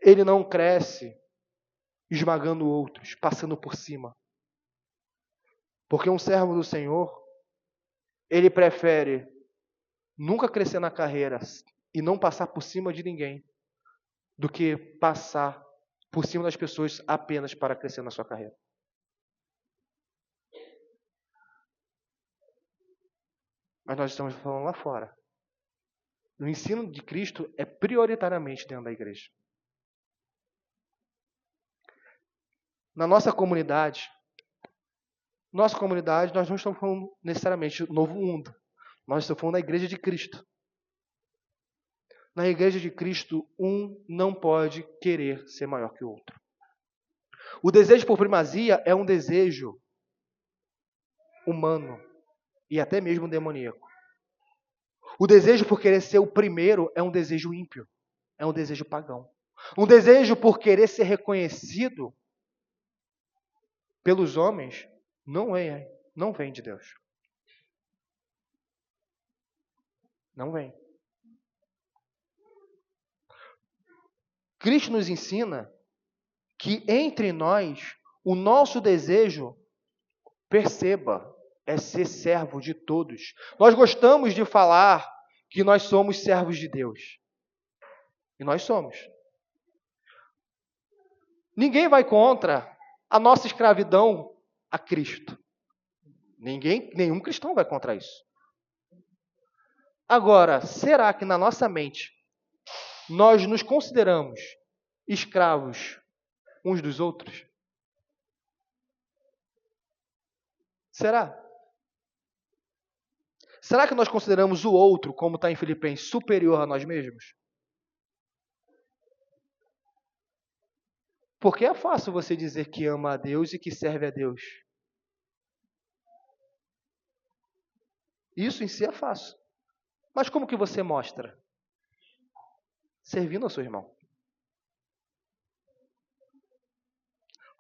Ele não cresce esmagando outros, passando por cima. Porque um servo do Senhor, ele prefere nunca crescer na carreira e não passar por cima de ninguém, do que passar por cima das pessoas apenas para crescer na sua carreira. Mas nós estamos falando lá fora. O ensino de Cristo é prioritariamente dentro da igreja. Na nossa comunidade, nós não estamos falando necessariamente do novo mundo. Nós estamos falando da igreja de Cristo. Na igreja de Cristo, um não pode querer ser maior que o outro. O desejo por primazia é um desejo humano e até mesmo demoníaco. O desejo por querer ser o primeiro é um desejo ímpio, é um desejo pagão. Um desejo por querer ser reconhecido pelos homens não vem de Deus. Não vem. Cristo nos ensina que entre nós, o nosso desejo, perceba, é ser servo de todos. Nós gostamos de falar que nós somos servos de Deus. E nós somos. Ninguém vai contra a nossa escravidão a Cristo. Nenhum cristão vai contra isso. Agora, será que na nossa mente nós nos consideramos escravos uns dos outros? Será? Será que nós consideramos o outro, como está em Filipenses, superior a nós mesmos? Porque é fácil você dizer que ama a Deus e que serve a Deus. Isso em si é fácil. Mas como que você mostra? Servindo ao seu irmão.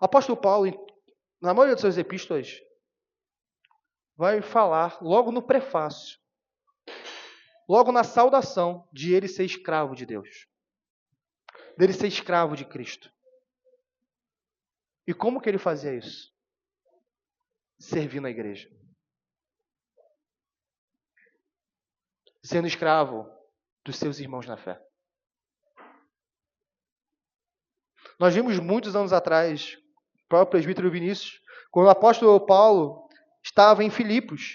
O apóstolo Paulo, na maioria de suas epístolas, vai falar logo no prefácio, logo na saudação, de ele ser escravo de Deus. Dele ser escravo de Cristo. E como que ele fazia isso? Servindo a igreja. Sendo escravo dos seus irmãos na fé. Nós vimos muitos anos atrás, o próprio presbítero Vinícius, quando o apóstolo Paulo estava em Filipos.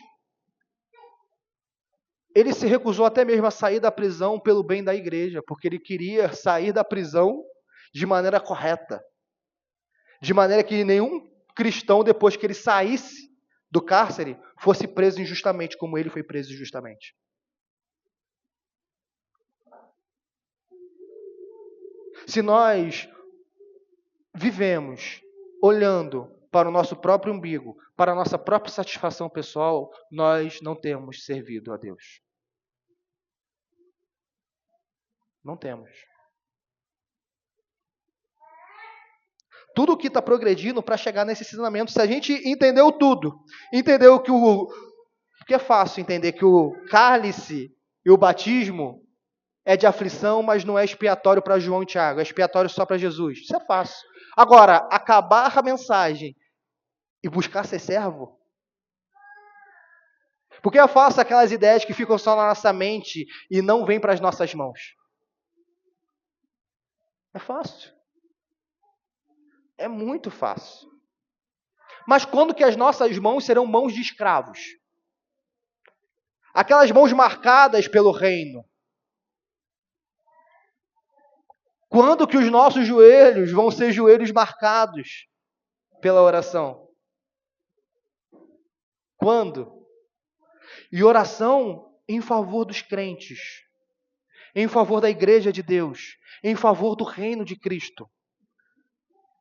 Ele se recusou até mesmo a sair da prisão pelo bem da igreja, porque ele queria sair da prisão de maneira correta. De maneira que nenhum cristão, depois que ele saísse do cárcere, fosse preso injustamente, como ele foi preso injustamente. Se nós vivemos olhando para o nosso próprio umbigo, para a nossa própria satisfação pessoal, nós não temos servido a Deus. Não temos. Tudo o que está progredindo para chegar nesse ensinamento, se a gente entendeu tudo, entendeu que porque é fácil entender que o cálice e o batismo é de aflição, mas não é expiatório para João e Tiago, é expiatório só para Jesus. Isso é fácil. Agora, acabar a mensagem e buscar ser servo? Porque é fácil aquelas ideias que ficam só na nossa mente e não vêm para as nossas mãos. É fácil. É muito fácil. Mas quando que as nossas mãos serão mãos de escravos? Aquelas mãos marcadas pelo reino. Quando que os nossos joelhos vão ser joelhos marcados pela oração? Quando? E oração em favor dos crentes, em favor da igreja de Deus, em favor do reino de Cristo.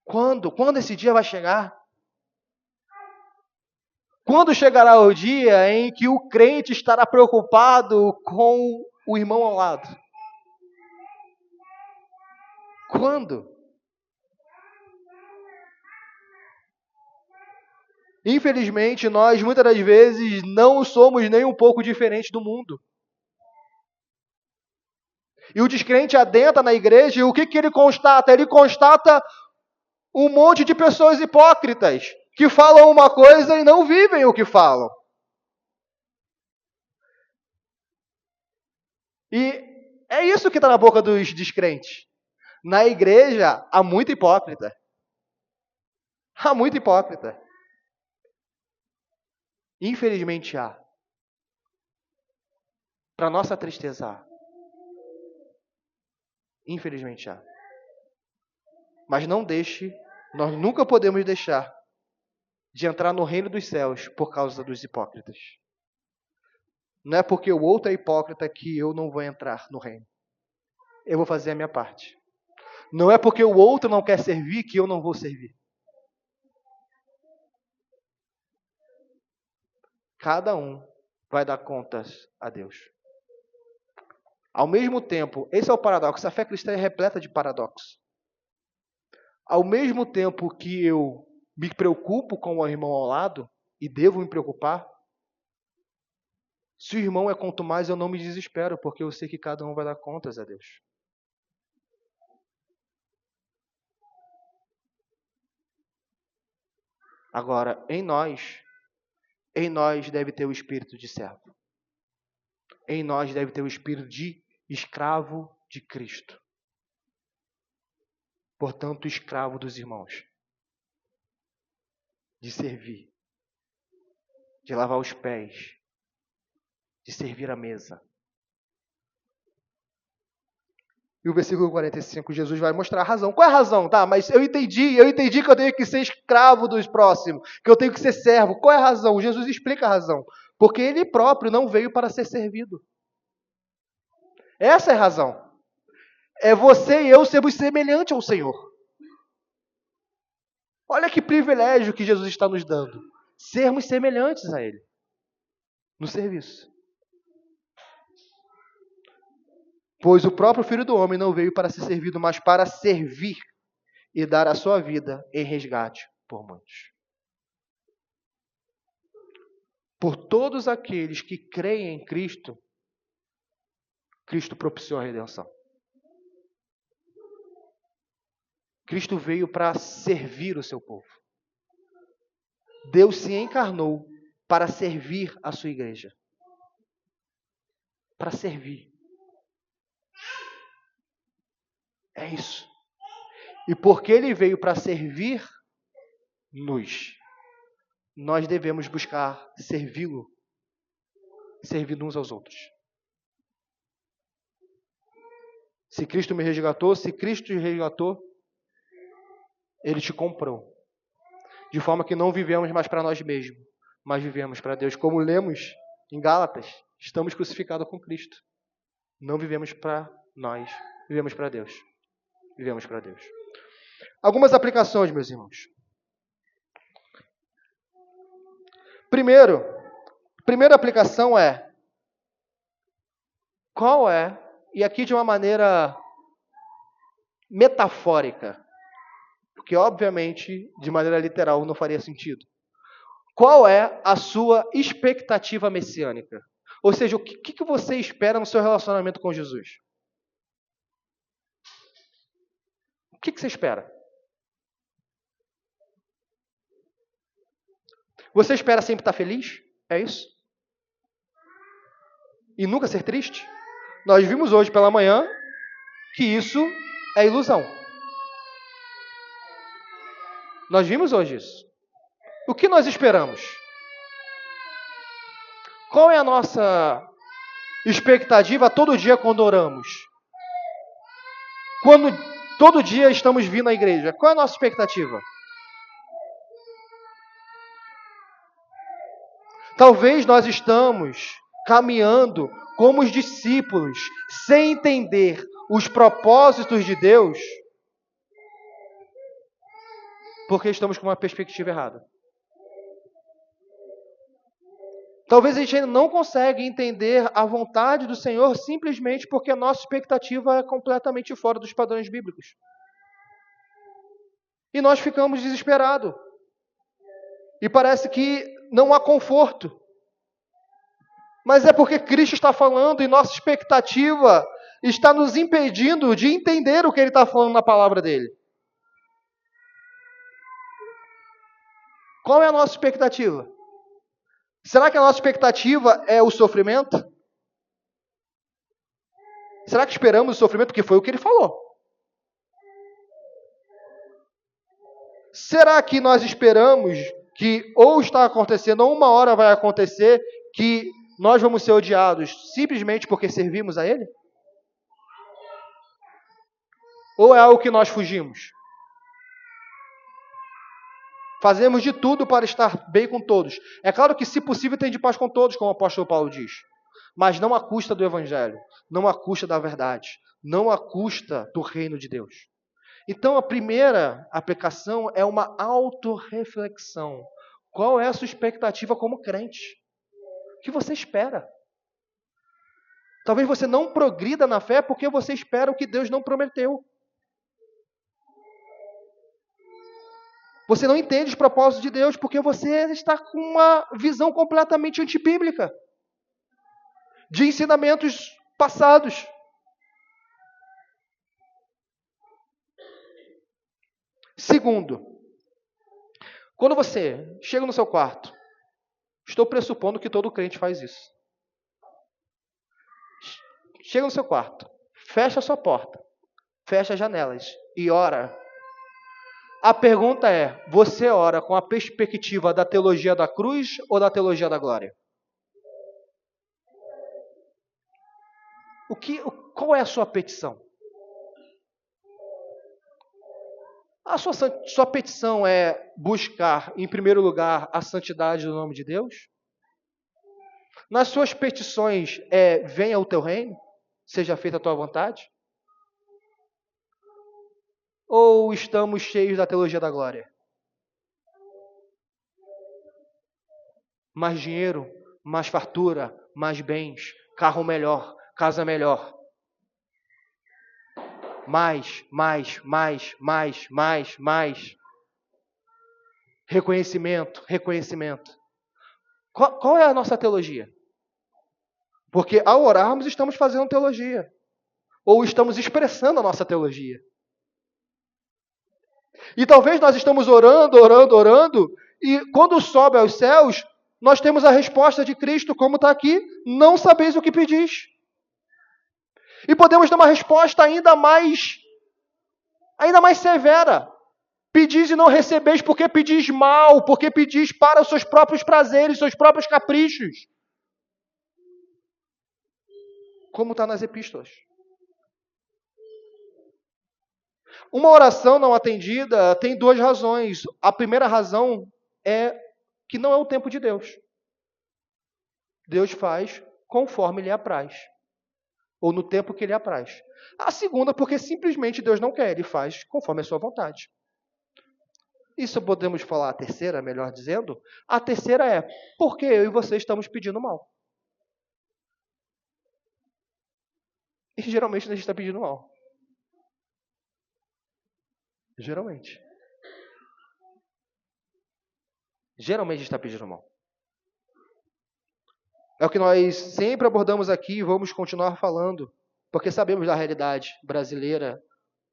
Quando? Quando esse dia vai chegar? Quando chegará o dia em que o crente estará preocupado com o irmão ao lado? Quando? Infelizmente, nós muitas das vezes não somos nem um pouco diferentes do mundo. E o descrente adentra na igreja e o que ele constata? Ele constata um monte de pessoas hipócritas que falam uma coisa e não vivem o que falam. E é isso que está na boca dos descrentes. Na igreja há muito hipócrita. Há muito hipócrita. Infelizmente há. Para nossa tristeza há. Infelizmente há. Mas não deixe, nós nunca podemos deixar de entrar no reino dos céus por causa dos hipócritas. Não é porque o outro é hipócrita que eu não vou entrar no reino. Eu vou fazer a minha parte. Não é porque o outro não quer servir que eu não vou servir. Cada um vai dar contas a Deus. Ao mesmo tempo, esse é o paradoxo, a fé cristã é repleta de paradoxos. Ao mesmo tempo que eu me preocupo com o irmão ao lado, e devo me preocupar, se o irmão é contumaz, eu não me desespero, porque eu sei que cada um vai dar contas a Deus. Agora, em nós deve ter o espírito de servo. Em nós deve ter o espírito de escravo de Cristo. Portanto, escravo dos irmãos. De servir. De lavar os pés. De servir a mesa. E o versículo 45, Jesus vai mostrar a razão. Qual é a razão? Tá, mas eu entendi que eu tenho que ser escravo dos próximos, que eu tenho que ser servo. Qual é a razão? Jesus explica a razão. Porque ele próprio não veio para ser servido. Essa é a razão. É você e eu sermos semelhantes ao Senhor. Olha que privilégio que Jesus está nos dando. Sermos semelhantes a Ele. No serviço. Pois o próprio Filho do Homem não veio para ser servido, mas para servir e dar a sua vida em resgate por muitos. Por todos aqueles que creem em Cristo, Cristo propiciou a redenção. Cristo veio para servir o seu povo. Deus se encarnou para servir a sua igreja. Para servir. É isso. E porque ele veio para servir-nos, nós devemos buscar servi-lo, servir uns aos outros. Se Cristo me resgatou, se Cristo te resgatou, Ele te comprou. De forma que não vivemos mais para nós mesmos, mas vivemos para Deus. Como lemos em Gálatas, estamos crucificados com Cristo. Não vivemos para nós, vivemos para Deus. Vivemos para Deus. Algumas aplicações, meus irmãos. Primeira aplicação é, qual é, e aqui de uma maneira metafórica, porque obviamente de maneira literal não faria sentido. Qual é a sua expectativa messiânica? Ou seja, o que você espera no seu relacionamento com Jesus? O que você espera? Você espera sempre estar feliz? É isso? E nunca ser triste? Nós vimos hoje pela manhã que isso é ilusão. Nós vimos hoje isso. O que nós esperamos? Qual é a nossa expectativa todo dia quando oramos? Quando todo dia estamos vindo à igreja, qual é a nossa expectativa? Talvez nós estamos caminhando como os discípulos, sem entender os propósitos de Deus, porque estamos com uma perspectiva errada. Talvez a gente ainda não consiga entender a vontade do Senhor simplesmente porque a nossa expectativa é completamente fora dos padrões bíblicos. E nós ficamos desesperados. E parece que não há conforto. Mas é porque Cristo está falando e nossa expectativa está nos impedindo de entender o que Ele está falando na palavra dEle. Qual é a nossa expectativa? Será que a nossa expectativa é o sofrimento? Será que esperamos o sofrimento? Porque foi o que Ele falou. Será que nós esperamos que ou está acontecendo, ou uma hora vai acontecer, que nós vamos ser odiados simplesmente porque servimos a Ele? Ou é algo que nós fugimos? Fazemos de tudo para estar bem com todos. É claro que, se possível, tem de paz com todos, como o apóstolo Paulo diz. Mas não à custa do Evangelho, não à custa da verdade, não à custa do reino de Deus. Então, a primeira aplicação é uma autorreflexão. Qual é a sua expectativa como crente? O que você espera? Talvez você não progrida na fé porque você espera o que Deus não prometeu. Você não entende os propósitos de Deus porque você está com uma visão completamente antibíblica de ensinamentos passados. Segundo, Quando você chega no seu quarto, estou pressupondo que todo crente faz isso. Chega no seu quarto, fecha a sua porta, fecha as janelas e ora. A pergunta é, você ora com a perspectiva da teologia da cruz ou da teologia da glória? Qual é a sua petição? A sua petição é buscar, em primeiro lugar, a santidade do nome de Deus? Nas suas petições venha o teu reino, seja feita a tua vontade? Ou estamos cheios da teologia da glória? Mais dinheiro, mais fartura, mais bens, carro melhor, casa melhor. Mais. Reconhecimento. Qual é a nossa teologia? Porque ao orarmos estamos fazendo teologia. Ou estamos expressando a nossa teologia. E talvez nós estamos orando, e quando sobe aos céus, nós temos a resposta de Cristo, como está aqui, não sabeis o que pedis. E podemos dar uma resposta ainda mais severa. Pedis e não recebeis porque pedis mal, porque pedis para os seus próprios prazeres, seus próprios caprichos. Como está nas epístolas. Uma oração não atendida tem duas razões. A primeira razão é que não é o tempo de Deus. Deus faz conforme lhe apraz. Ou no tempo que lhe apraz. A segunda, porque simplesmente Deus não quer, Ele faz conforme a sua vontade. Isso podemos falar a terceira, melhor dizendo. A terceira é, porque eu e você estamos pedindo mal. E geralmente a gente está pedindo mal. Geralmente a gente está pedindo mal. É o que nós sempre abordamos aqui e vamos continuar falando, porque sabemos da realidade brasileira,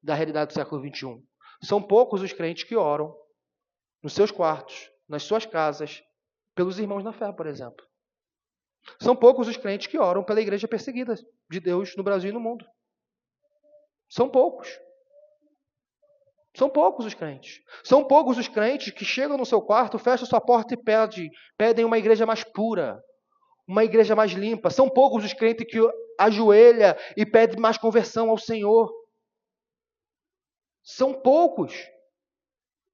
da realidade do século XXI. São poucos os crentes que oram nos seus quartos, nas suas casas, pelos irmãos na fé, por exemplo. São poucos os crentes que oram pela igreja perseguida de Deus no Brasil e no mundo. São poucos. São poucos os crentes. São poucos os crentes que chegam no seu quarto, fecham sua porta e pedem uma igreja mais pura, uma igreja mais limpa. São poucos os crentes que ajoelham e pedem mais conversão ao Senhor. São poucos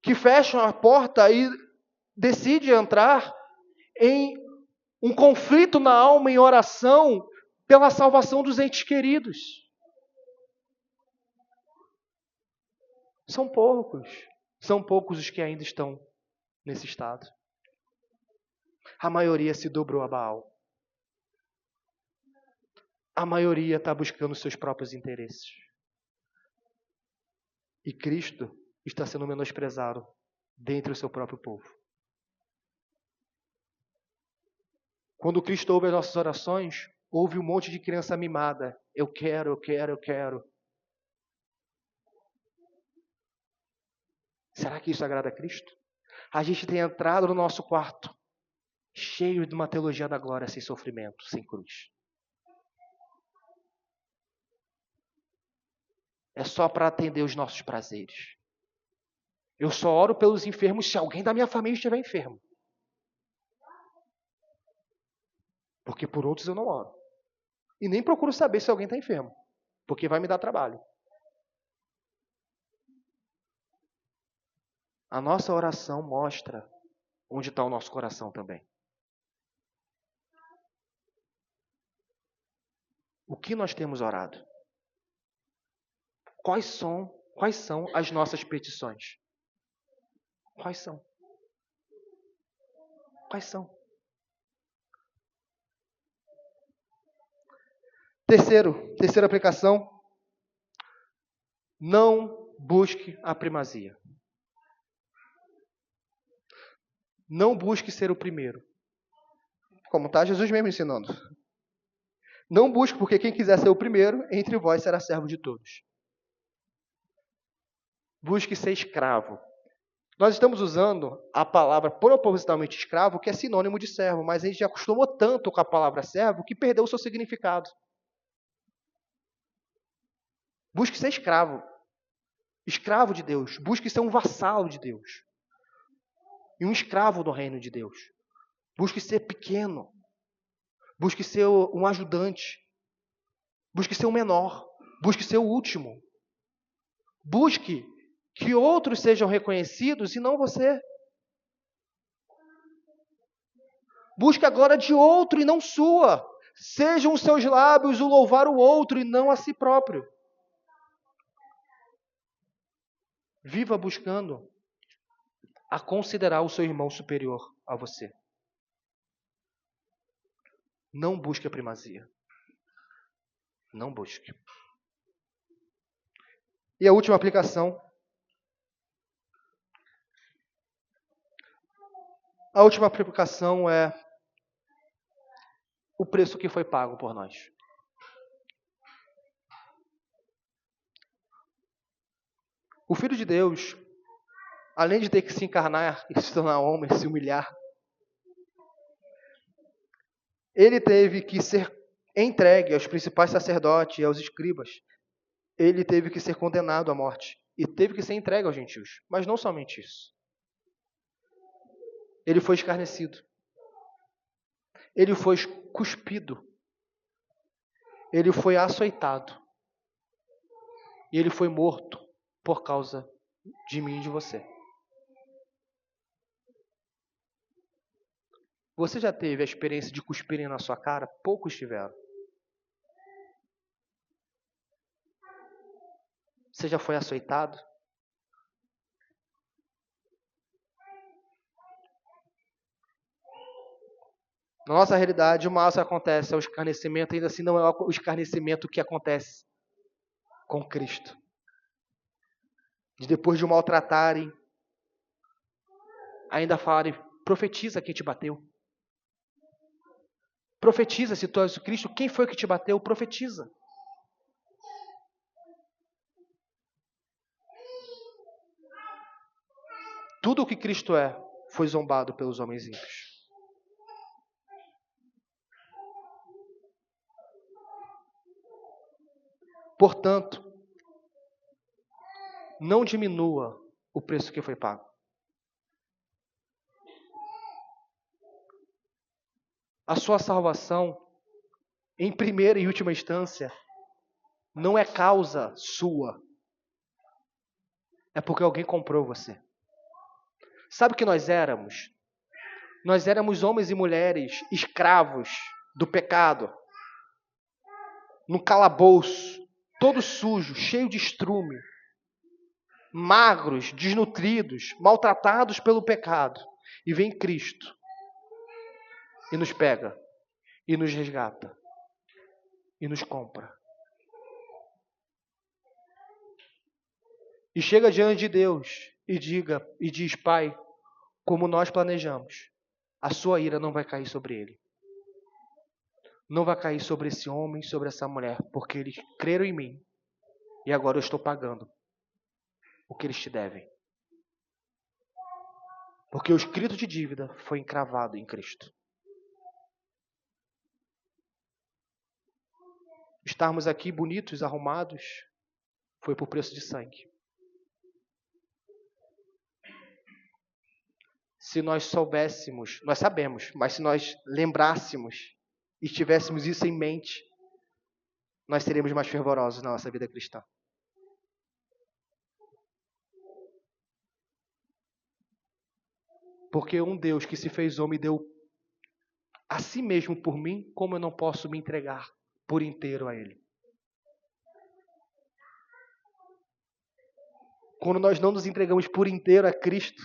que fecham a porta e decidem entrar em um conflito na alma em oração pela salvação dos entes queridos. São poucos os que ainda estão nesse estado. A maioria se dobrou a Baal. A maioria está buscando seus próprios interesses. E Cristo está sendo menosprezado dentre o seu próprio povo. Quando Cristo ouve as nossas orações, ouve um monte de criança mimada. Eu quero. Será que isso agrada a Cristo? A gente tem entrado no nosso quarto cheio de uma teologia da glória sem sofrimento, sem cruz. É só para atender os nossos prazeres. Eu só oro pelos enfermos se alguém da minha família estiver enfermo. Porque por outros eu não oro. E nem procuro saber se alguém está enfermo. Porque vai me dar trabalho. A nossa oração mostra onde está o nosso coração também. O que nós temos orado? Quais são as nossas petições? Quais são? Terceira aplicação. Não busque a primazia. Não busque ser o primeiro. Como está Jesus mesmo ensinando. Não busque, porque quem quiser ser o primeiro, entre vós será servo de todos. Busque ser escravo. Nós estamos usando a palavra propositalmente escravo, que é sinônimo de servo, mas a gente já acostumou tanto com a palavra servo que perdeu o seu significado. Busque ser escravo. Escravo de Deus. Busque ser um vassalo de Deus. E um escravo do reino de Deus. Busque ser pequeno. Busque ser um ajudante. Busque ser o menor. Busque ser o último. Busque que outros sejam reconhecidos e não você. Busque a glória de outro e não sua. Sejam os seus lábios o louvar o outro e não a si próprio. Viva buscando a considerar o seu irmão superior a você. Não busque a primazia. Não busque. E a última aplicação. A última aplicação é o preço que foi pago por nós. O Filho de Deus, além de ter que se encarnar e se tornar homem, se humilhar, ele teve que ser entregue aos principais sacerdotes e aos escribas. Ele teve que ser condenado à morte. E teve que ser entregue aos gentios. Mas não somente isso. Ele foi escarnecido. Ele foi cuspido. Ele foi açoitado. E ele foi morto por causa de mim e de você. Você já teve a experiência de cuspirem na sua cara? Poucos tiveram. Você já foi açoitado? Na nossa realidade, o mal que acontece é o escarnecimento, ainda assim não é o escarnecimento que acontece com Cristo. De depois de o maltratarem, ainda falarem, profetiza quem te bateu. Profetiza se tu és o Cristo, quem foi que te bateu? Profetiza. Tudo o que Cristo é, foi zombado pelos homens ímpios. Portanto, não diminua o preço que foi pago. A sua salvação, em primeira e última instância, não é causa sua. É porque alguém comprou você. Sabe o que nós éramos? Nós éramos homens e mulheres escravos do pecado. No calabouço, todo sujo, cheio de estrume. Magros, desnutridos, maltratados pelo pecado. E vem Cristo e nos pega, e nos resgata, e nos compra. E chega diante de Deus e diz, Pai, como nós planejamos, a sua ira não vai cair sobre ele. Não vai cair sobre esse homem, sobre essa mulher, porque eles creram em mim. E agora eu estou pagando o que eles te devem. Porque o escrito de dívida foi encravado em Cristo. Estarmos aqui bonitos, arrumados, foi por preço de sangue. Se nós soubéssemos, nós sabemos, mas se nós lembrássemos e tivéssemos isso em mente, nós seríamos mais fervorosos na nossa vida cristã. Porque um Deus que se fez homem deu a si mesmo por mim, como eu não posso me entregar por inteiro a Ele? Quando nós não nos entregamos por inteiro a Cristo,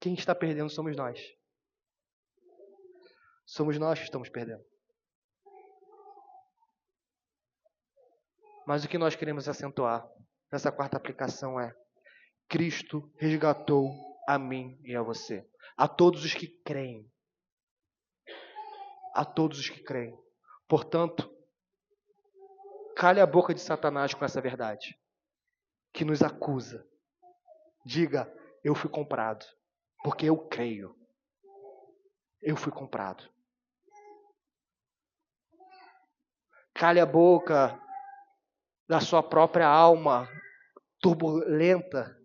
quem está perdendo somos nós. Somos nós que estamos perdendo. Mas o que nós queremos acentuar nessa quarta aplicação é: Cristo resgatou a mim e a você. A todos os que creem. A todos os que creem. Portanto, cale a boca de Satanás com essa verdade que nos acusa. Diga, Eu fui comprado. Porque eu creio. Eu fui comprado. Cale a boca da sua própria alma turbulenta,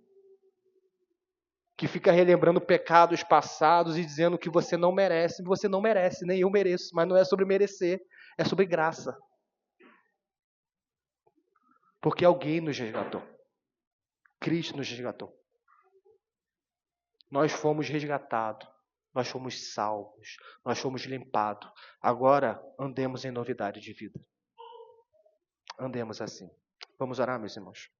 que fica relembrando pecados passados e dizendo que você não merece. Você não merece, nem eu mereço. Mas não é sobre merecer, é sobre graça. Porque alguém nos resgatou. Cristo nos resgatou. Nós fomos resgatados. Nós fomos salvos. Nós fomos limpados. Agora andemos em novidade de vida. Andemos assim. Vamos orar, meus irmãos.